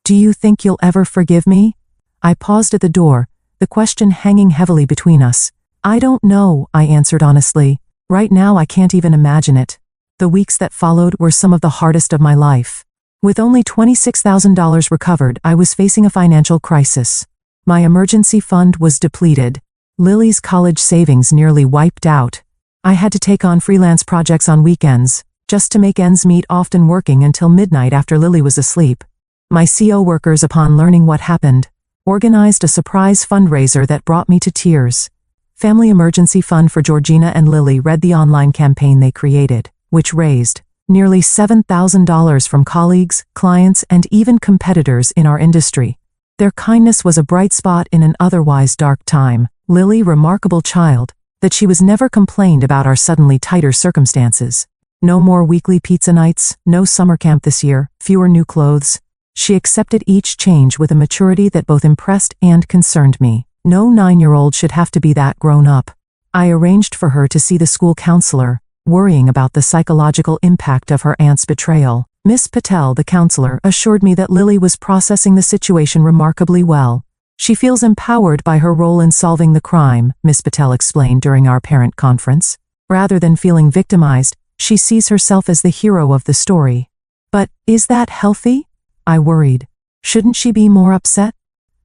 Do you think you'll ever forgive me? I paused at the door, the question hanging heavily between us. I don't know, I answered honestly. Right now I can't even imagine it. The weeks that followed were some of the hardest of my life. With only $26,000 recovered, I was facing a financial crisis. My emergency fund was depleted. Lily's college savings nearly wiped out. I had to take on freelance projects on weekends, just to make ends meet, often working until midnight after Lily was asleep. My CO workers, upon learning what happened, organized a surprise fundraiser that brought me to tears. Family Emergency Fund for Georgina and Lily read the online campaign they created, which raised nearly $7,000 from colleagues, clients, and even competitors in our industry. Their kindness was a bright spot in an otherwise dark time. Lily, remarkable child, that she was never complained about our suddenly tighter circumstances. No more weekly pizza nights, no summer camp this year, fewer new clothes. She accepted each change with a maturity that both impressed and concerned me. No 9-year-old should have to be that grown up. I arranged for her to see the school counselor, worrying about the psychological impact of her aunt's betrayal. Miss Patel, the counselor, assured me that Lily was processing the situation remarkably well. She feels empowered by her role in solving the crime, Miss Patel explained during our parent conference. Rather than feeling victimized, she sees herself as the hero of the story. But is that healthy? I worried. Shouldn't she be more upset?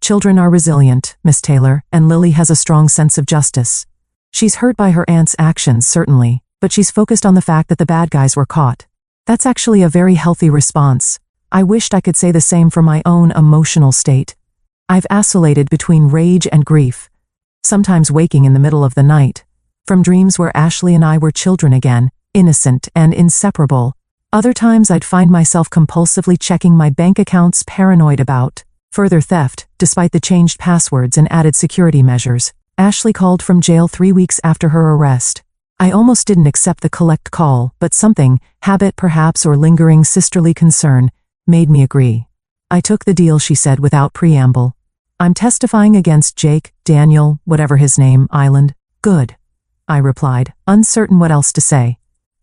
Children are resilient, Miss Taylor, and Lily has a strong sense of justice. She's hurt by her aunt's actions, certainly, but she's focused on the fact that the bad guys were caught. That's actually a very healthy response. I wished I could say the same for my own emotional state. I've oscillated between rage and grief, sometimes waking in the middle of the night, from dreams where Ashley and I were children again, innocent and inseparable. Other times I'd find myself compulsively checking my bank accounts, paranoid about further theft, despite the changed passwords and added security measures. Ashley called from jail 3 weeks after her arrest. I almost didn't accept the collect call, but something, habit perhaps or lingering sisterly concern, made me agree. I took the deal, she said without preamble. I'm testifying against Jake, Daniel, whatever his name, Island. Good, I replied, uncertain what else to say.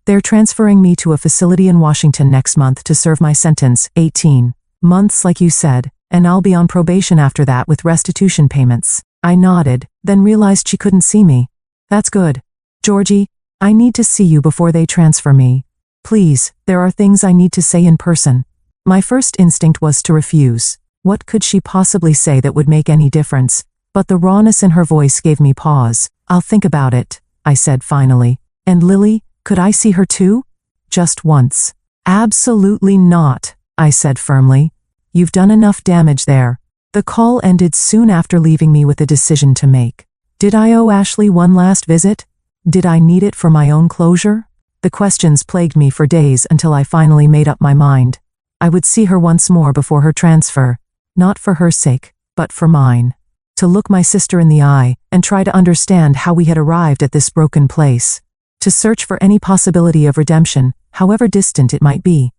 They're transferring me to a facility in Washington next month to serve my sentence, 18 months like you said, and I'll be on probation after that with restitution payments. I nodded, then realized she couldn't see me. That's good. Georgie, I need to see you before they transfer me. Please, there are things I need to say in person. My first instinct was to refuse. What could she possibly say that would make any difference? But the rawness in her voice gave me pause. I'll think about it, I said finally. And Lily, could I see her too? Just once. Absolutely not, I said firmly. You've done enough damage there. The call ended soon after leaving me with a decision to make. Did I owe Ashley one last visit? Did I need it for my own closure? The questions plagued me for days until I finally made up my mind. I would see her once more before her transfer, not for her sake, but for mine. To look my sister in the eye and try to understand how we had arrived at this broken place. To search for any possibility of redemption, however distant it might be.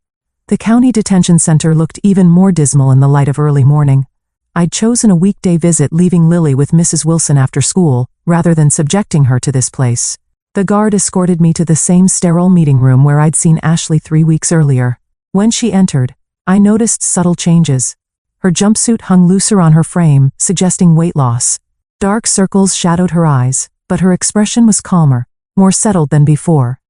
The county detention center looked even more dismal in the light of early morning. I'd chosen a weekday visit, leaving Lily with Mrs. Wilson after school, rather than subjecting her to this place. The guard escorted me to the same sterile meeting room where I'd seen Ashley 3 weeks earlier. When she entered, I noticed subtle changes. Her jumpsuit hung looser on her frame, suggesting weight loss. Dark circles shadowed her eyes, but her expression was calmer, more settled than before.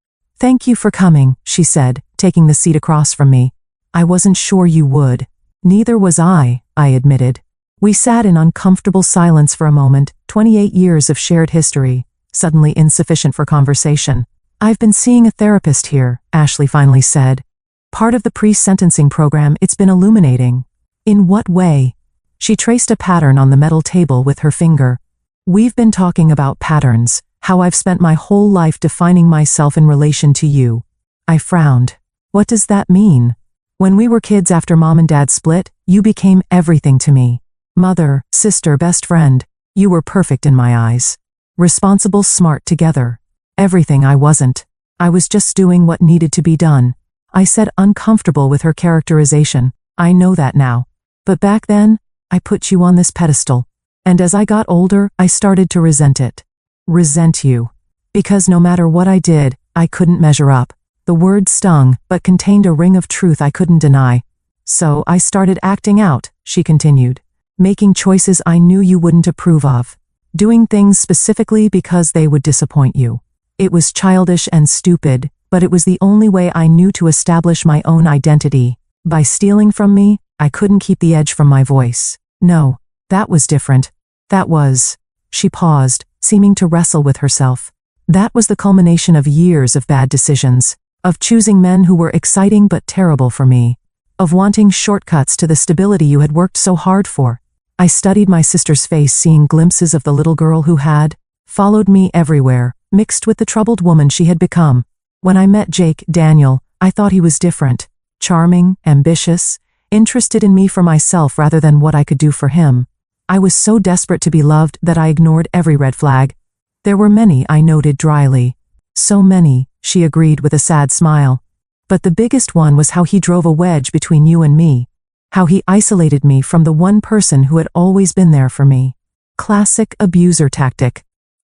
Thank you for coming, she said, taking the seat across from me. I wasn't sure you would. Neither was I admitted. We sat in uncomfortable silence for a moment, 28 years of shared history, suddenly insufficient for conversation. I've been seeing a therapist here, Ashley finally said. Part of the pre-sentencing program. It's been illuminating. In what way? She traced a pattern on the metal table with her finger. We've been talking about patterns, how I've spent my whole life defining myself in relation to you. I frowned. What does that mean? When we were kids after Mom and Dad split, you became everything to me. Mother, sister, best friend. You were perfect in my eyes. Responsible, smart, together. Everything I wasn't. I was just doing what needed to be done. I said, uncomfortable with her characterization. I know that now. But back then, I put you on this pedestal. And as I got older, I started to resent it. Resent you. Because no matter what I did, I couldn't measure up. The word stung, but contained a ring of truth I couldn't deny. So I started acting out, she continued. Making choices I knew you wouldn't approve of. Doing things specifically because they would disappoint you. It was childish and stupid, but it was the only way I knew to establish my own identity. By stealing from me, I couldn't keep the edge from my voice. No, that was different. That was... She paused, seeming to wrestle with herself. That was the culmination of years of bad decisions. Of choosing men who were exciting but terrible for me. Of wanting shortcuts to the stability you had worked so hard for. I studied my sister's face, seeing glimpses of the little girl who had followed me everywhere, mixed with the troubled woman she had become. When I met Jake Daniel, I thought he was different. Charming, ambitious, interested in me for myself rather than what I could do for him. I was so desperate to be loved that I ignored every red flag. There were many, I noted dryly. So many, she agreed with a sad smile. But the biggest one was how he drove a wedge between you and me. How he isolated me from the one person who had always been there for me. Classic abuser tactic.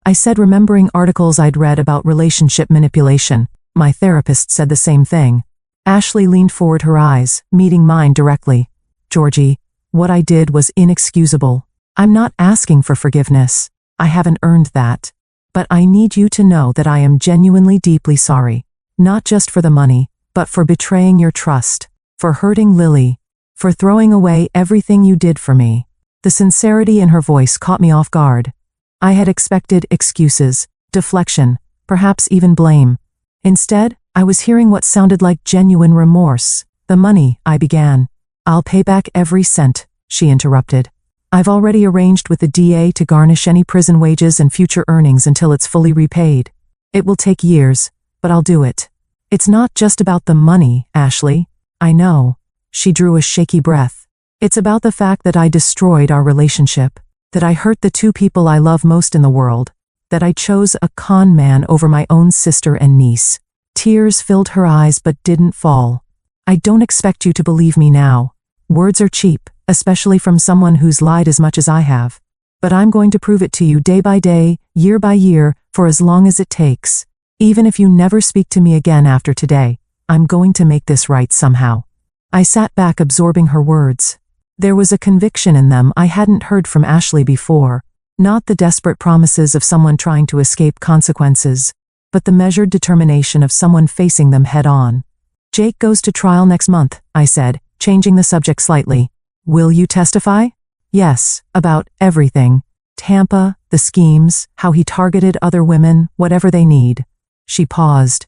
I said, remembering articles I'd read about relationship manipulation. My therapist said the same thing. Ashley leaned forward, her eyes meeting mine directly. Georgie, what I did was inexcusable. I'm not asking for forgiveness. I haven't earned that. But I need you to know that I am genuinely deeply sorry. Not just for the money, but for betraying your trust. For hurting Lily. For throwing away everything you did for me. The sincerity in her voice caught me off guard. I had expected excuses, deflection, perhaps even blame. Instead, I was hearing what sounded like genuine remorse. The money, I began. I'll pay back every cent, she interrupted. I've already arranged with the DA to garnish any prison wages and future earnings until it's fully repaid. It will take years, but I'll do it. It's not just about the money, Ashley. I know. She drew a shaky breath. It's about the fact that I destroyed our relationship. That I hurt the two people I love most in the world. That I chose a con man over my own sister and niece. Tears filled her eyes but didn't fall. I don't expect you to believe me now. Words are cheap, especially from someone who's lied as much as I have. But I'm going to prove it to you day by day, year by year, for as long as it takes. Even if you never speak to me again after today, I'm going to make this right somehow. I sat back, absorbing her words. There was a conviction in them I hadn't heard from Ashley before. Not the desperate promises of someone trying to escape consequences, but the measured determination of someone facing them head on. Jake goes to trial next month, I said, changing the subject slightly. Will you testify? Yes, about everything. Tampa, the schemes, how he targeted other women, whatever they need. She paused.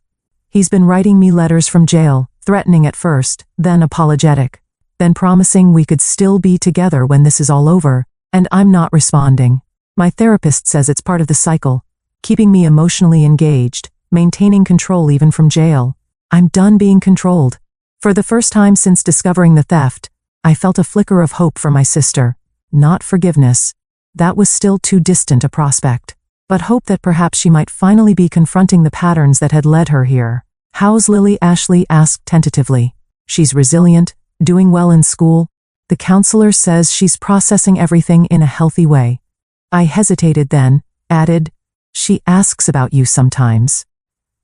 He's been writing me letters from jail, threatening at first, then apologetic. Then promising we could still be together when this is all over, and I'm not responding. My therapist says it's part of the cycle, keeping me emotionally engaged, maintaining control even from jail. I'm done being controlled. For the first time since discovering the theft, I felt a flicker of hope for my sister. Not forgiveness. That was still too distant a prospect. But hope that perhaps she might finally be confronting the patterns that had led her here. How's Lily? Ashley asked tentatively. She's resilient, doing well in school. The counselor says she's processing everything in a healthy way. I hesitated, then added, she asks about you sometimes.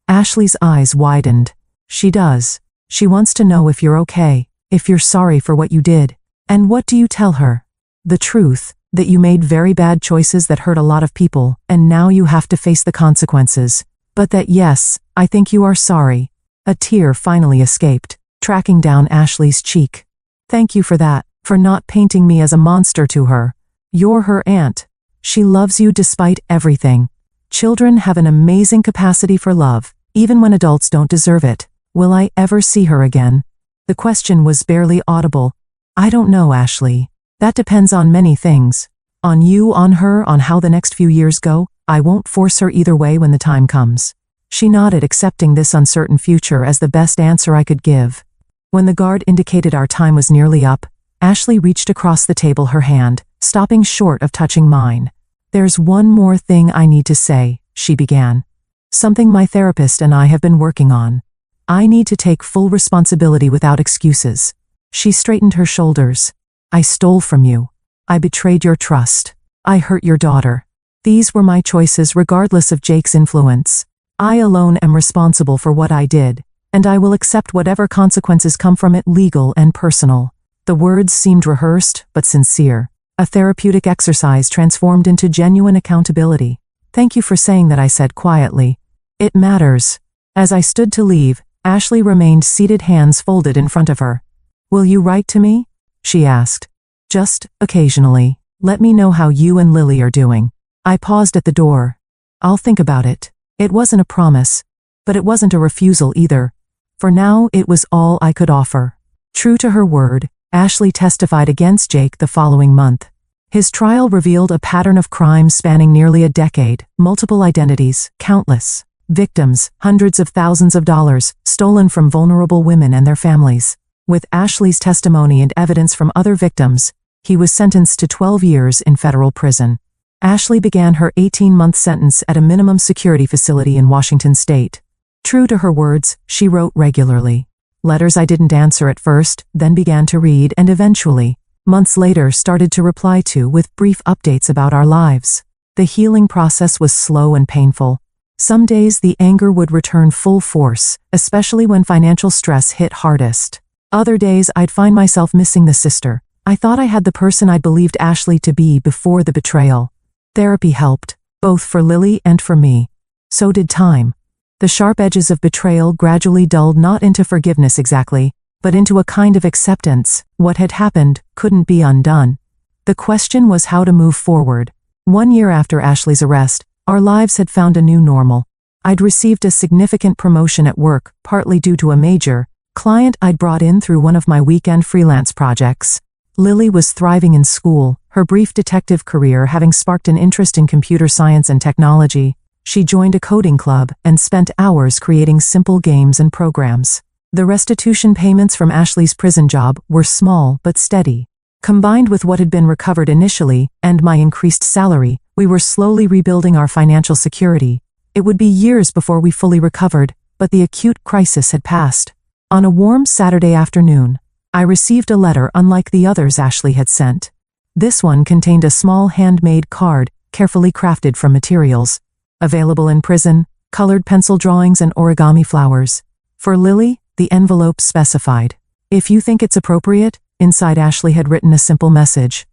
Ashley's eyes widened. She does. She wants to know if you're okay, if you're sorry for what you did. And what do you tell her? The truth, that you made very bad choices that hurt a lot of people, and now you have to face the consequences. But that yes, I think you are sorry. A tear finally escaped, tracking down Ashley's cheek. Thank you for that, for not painting me as a monster to her. You're her aunt. She loves you despite everything. Children have an amazing capacity for love, even when adults don't deserve it. Will I ever see her again? The question was barely audible. I don't know, Ashley. That depends on many things. On you, on her, on how the next few years go. I won't force her either way when the time comes. She nodded, accepting this uncertain future as the best answer I could give. When the guard indicated our time was nearly up, Ashley reached across the table, her hand stopping short of touching mine. There's one more thing I need to say, she began. Something my therapist and I have been working on. I need to take full responsibility without excuses. She straightened her shoulders. I stole from you. I betrayed your trust. I hurt your daughter. These were my choices regardless of Jake's influence. I alone am responsible for what I did, and I will accept whatever consequences come from it, legal and personal. The words seemed rehearsed, but sincere. A therapeutic exercise transformed into genuine accountability. Thank you for saying that, I said quietly. It matters. As I stood to leave, Ashley remained seated, hands folded in front of her. Will you write to me? She asked. Just occasionally. Let me know how you and Lily are doing. I paused at the door. I'll think about it. It wasn't a promise, but it wasn't a refusal either. For now, it was all I could offer. True to her word, Ashley testified against Jake the following month. His trial revealed a pattern of crime spanning nearly a decade, multiple identities, countless victims, hundreds of thousands of dollars, stolen from vulnerable women and their families. With Ashley's testimony and evidence from other victims, he was sentenced to 12 years in federal prison. Ashley began her 18-month sentence at a minimum security facility in Washington state. True to her words, she wrote regularly. Letters I didn't answer at first, then began to read, and eventually, months later, started to reply to with brief updates about our lives. The healing process was slow and painful. Some days the anger would return full force, especially when financial stress hit hardest. Other days I'd find myself missing the sister I thought I had, the person I'd believed Ashley to be before the betrayal. Therapy helped, both for Lily and for me. So did time. The sharp edges of betrayal gradually dulled, not into forgiveness exactly, but into a kind of acceptance. What had happened couldn't be undone. The question was how to move forward. 1 year after Ashley's arrest, our lives had found a new normal. I'd received a significant promotion at work, partly due to a major client I'd brought in through one of my weekend freelance projects. Lily was thriving in school, her brief detective career having sparked an interest in computer science and technology. She joined a coding club and spent hours creating simple games and programs. The restitution payments from Ashley's prison job were small but steady. Combined with what had been recovered initially, and my increased salary, we were slowly rebuilding our financial security. It would be years before we fully recovered, but the acute crisis had passed. On a warm Saturday afternoon, I received a letter unlike the others Ashley had sent. This one contained a small handmade card, carefully crafted from materials available in prison, colored pencil drawings and origami flowers. For Lily, the envelope specified, "If you think it's appropriate." Inside, Ashley had written a simple message.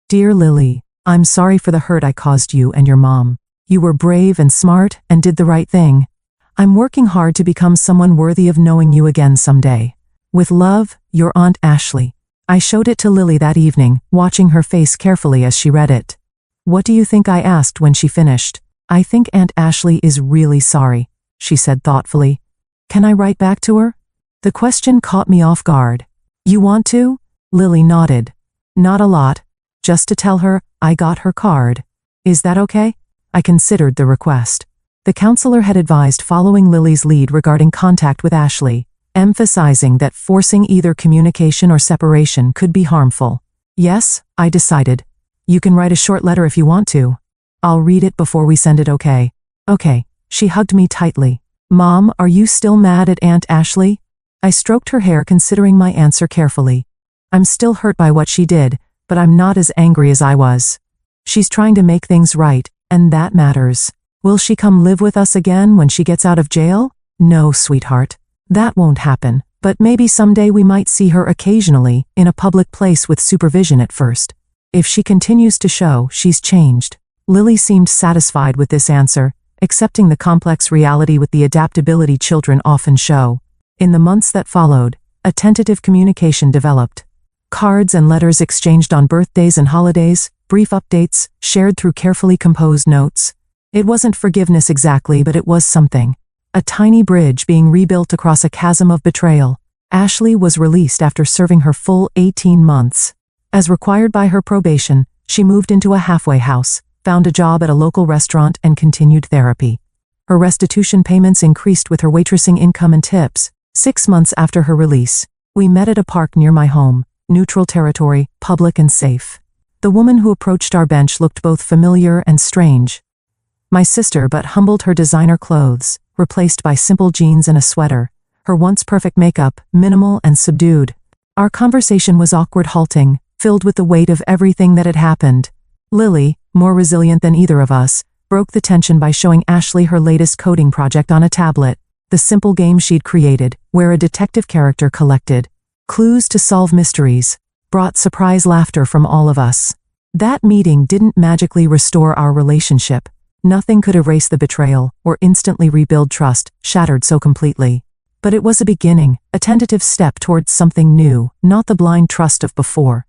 "Dear Lily, I'm sorry for the hurt I caused you and your mom. You were brave and smart and did the right thing. I'm working hard to become someone worthy of knowing you again someday. With love, your Aunt Ashley." I showed it to Lily that evening, watching her face carefully as she read it. "What do you think?" I asked when she finished. "I think Aunt Ashley is really sorry," she said thoughtfully. "Can I write back to her?" The question caught me off guard. "You want to?" Lily nodded. "Not a lot. Just to tell her I got her card. Is that okay?" I considered the request. The counselor had advised following Lily's lead regarding contact with Ashley, emphasizing that forcing either communication or separation could be harmful. "Yes," I decided. "You can write a short letter if you want to. I'll read it before we send it, okay?" "Okay." She hugged me tightly. "Mom, are you still mad at Aunt Ashley?" I stroked her hair, considering my answer carefully. "I'm still hurt by what she did, but I'm not as angry as I was. She's trying to make things right, and that matters. Will she come live with us again when she gets out of jail?" "No, sweetheart. That won't happen, but maybe someday we might see her occasionally, in a public place with supervision at first. If she continues to show she's changed." Lily seemed satisfied with this answer, accepting the complex reality with the adaptability children often show. In the months that followed, a tentative communication developed. Cards and letters exchanged on birthdays and holidays, brief updates, shared through carefully composed notes. It wasn't forgiveness exactly, but it was something. A tiny bridge being rebuilt across a chasm of betrayal. Ashley was released after serving her full 18 months. As required by her probation, she moved into a halfway house, found a job at a local restaurant, and continued therapy. Her restitution payments increased with her waitressing income and tips. 6 months after her release, we met at a park near my home, neutral territory, public and safe. The woman who approached our bench looked both familiar and strange. My sister but humbled her designer clothes, replaced by simple jeans and a sweater, her once perfect makeup, minimal and subdued. Our conversation was awkward, halting, filled with the weight of everything that had happened. Lily, more resilient than either of us, broke the tension by showing Ashley her latest coding project on a tablet, the simple game she'd created, where a detective character collected clues to solve mysteries, brought surprise laughter from all of us. That meeting didn't magically restore our relationship. Nothing could erase the betrayal, or instantly rebuild trust, shattered so completely. But it was a beginning, a tentative step towards something new, not the blind trust of before,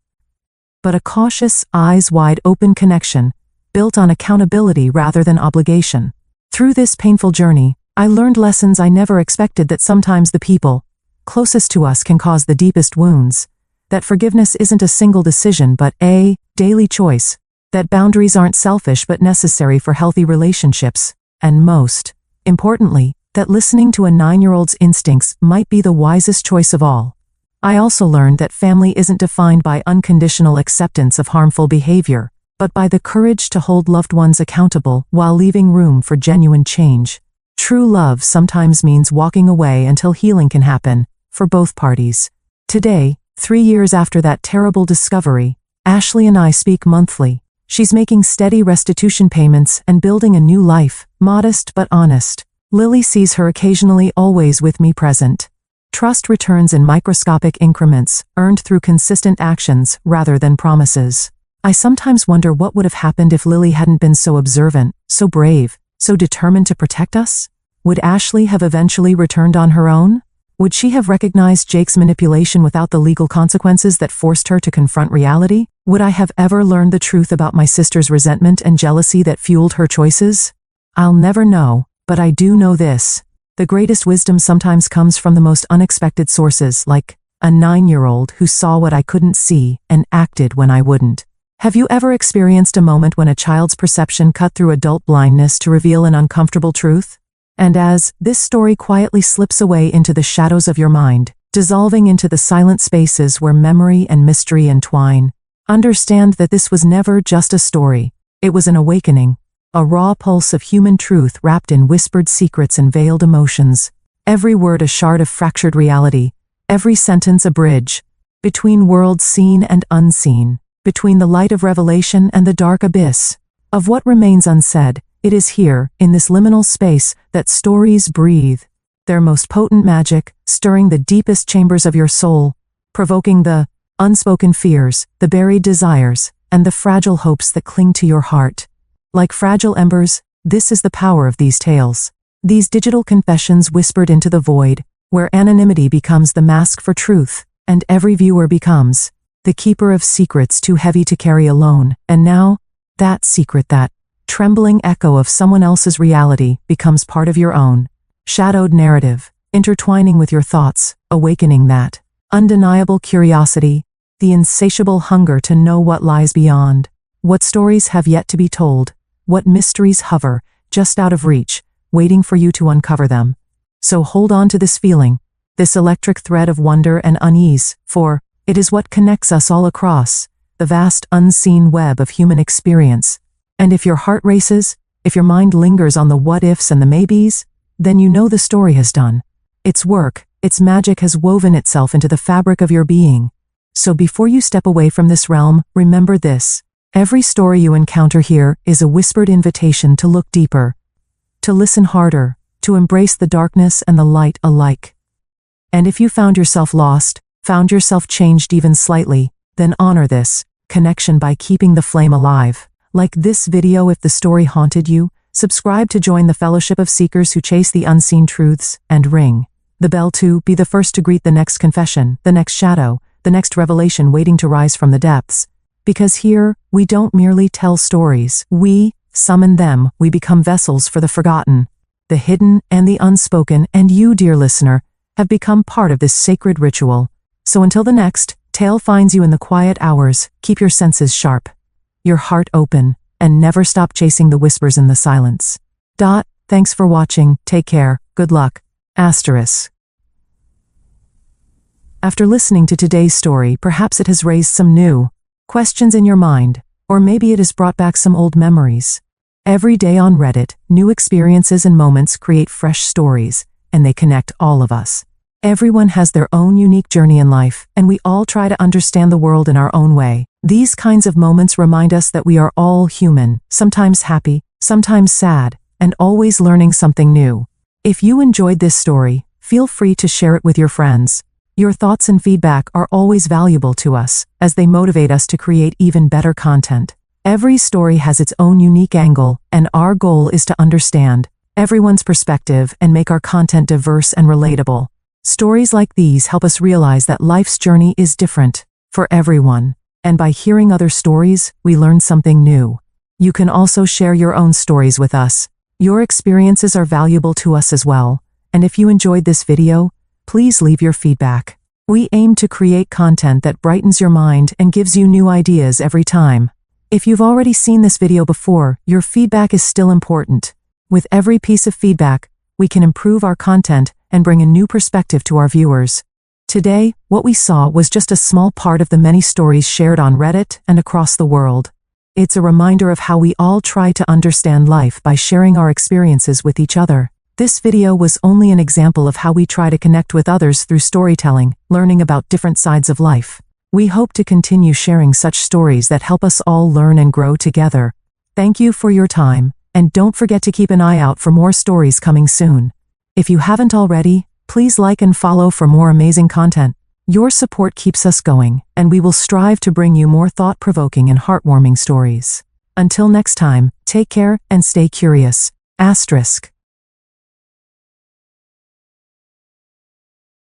but a cautious, eyes-wide-open connection, built on accountability rather than obligation. Through this painful journey, I learned lessons I never expected: that sometimes the people closest to us can cause the deepest wounds, that forgiveness isn't a single decision but a daily choice, that boundaries aren't selfish but necessary for healthy relationships, and most importantly, that listening to a 9-year-old's instincts might be the wisest choice of all. I also learned that family isn't defined by unconditional acceptance of harmful behavior, but by the courage to hold loved ones accountable while leaving room for genuine change. True love sometimes means walking away until healing can happen, for both parties. Today, 3 years after that terrible discovery, Ashley and I speak monthly. She's making steady restitution payments and building a new life, modest but honest. Lily sees her occasionally, always with me present. Trust returns in microscopic increments, earned through consistent actions rather than promises. I sometimes wonder what would have happened if Lily hadn't been so observant, so brave, so determined to protect us. Would Ashley have eventually returned on her own? Would she have recognized Jake's manipulation without the legal consequences that forced her to confront reality? Would I have ever learned the truth about my sister's resentment and jealousy that fueled her choices? I'll never know, but I do know this. The greatest wisdom sometimes comes from the most unexpected sources, like a 9-year-old who saw what I couldn't see and acted when I wouldn't. Have you ever experienced a moment when a child's perception cut through adult blindness to reveal an uncomfortable truth? And as this story quietly slips away into the shadows of your mind, dissolving into the silent spaces where memory and mystery entwine, understand that this was never just a story. It was an awakening, a raw pulse of human truth wrapped in whispered secrets and veiled emotions. Every word a shard of fractured reality, every sentence a bridge between worlds seen and unseen, between the light of revelation and the dark abyss of what remains unsaid. It is here, in this liminal space, that stories breathe, their most potent magic, stirring the deepest chambers of your soul, provoking the unspoken fears, the buried desires, and the fragile hopes that cling to your heart. Like fragile embers, this is the power of these tales. These digital confessions whispered into the void, where anonymity becomes the mask for truth, and every viewer becomes the keeper of secrets too heavy to carry alone. And now, that secret, that trembling echo of someone else's reality, becomes part of your own shadowed narrative, intertwining with your thoughts, awakening that undeniable curiosity, the insatiable hunger to know what lies beyond, what stories have yet to be told, what mysteries hover just out of reach, waiting for you to uncover them. So hold on to this feeling, this electric thread of wonder and unease, for it is what connects us all across the vast unseen web of human experience. And if your heart races, if your mind lingers on the what-ifs and the maybes, then you know the story has done its work, its magic has woven itself into the fabric of your being. So before you step away from this realm, remember this: every story you encounter here is a whispered invitation to look deeper, to listen harder, to embrace the darkness and the light alike. And if you found yourself lost, found yourself changed even slightly, then honor this connection by keeping the flame alive. Like this video if the story haunted you, subscribe to join the fellowship of seekers who chase the unseen truths, and ring the bell to be the first to greet the next confession, the next shadow, the next revelation waiting to rise from the depths. Because here, we don't merely tell stories, we summon them, we become vessels for the forgotten, the hidden and the unspoken, and you, dear listener, have become part of this sacred ritual. So until the next tale finds you in the quiet hours, keep your senses sharp, your heart open, and never stop chasing the whispers in the silence. Thanks for watching, take care, good luck. Asterisk. After listening to today's story, perhaps it has raised some new questions in your mind, or maybe it has brought back some old memories. Every day on Reddit, new experiences and moments create fresh stories, and they connect all of us. Everyone has their own unique journey in life, and we all try to understand the world in our own way. These kinds of moments remind us that we are all human, sometimes happy, sometimes sad, and always learning something new. If you enjoyed this story, feel free to share it with your friends. Your thoughts and feedback are always valuable to us, as they motivate us to create even better content. Every story has its own unique angle, and our goal is to understand everyone's perspective and make our content diverse and relatable. Stories like these help us realize that life's journey is different for everyone, and by hearing other stories, we learn something new. You can also share your own stories with us. Your experiences are valuable to us as well, and if you enjoyed this video, please leave your feedback. We aim to create content that brightens your mind and gives you new ideas every time. If you've already seen this video before, your feedback is still important. With every piece of feedback, we can improve our content and bring a new perspective to our viewers. Today, what we saw was just a small part of the many stories shared on Reddit and across the world. It's a reminder of how we all try to understand life by sharing our experiences with each other. This video was only an example of how we try to connect with others through storytelling, learning about different sides of life. We hope to continue sharing such stories that help us all learn and grow together. Thank you for your time, and don't forget to keep an eye out for more stories coming soon. If you haven't already, please like and follow for more amazing content. Your support keeps us going, and we will strive to bring you more thought-provoking and heartwarming stories. Until next time, take care and stay curious. Asterisk.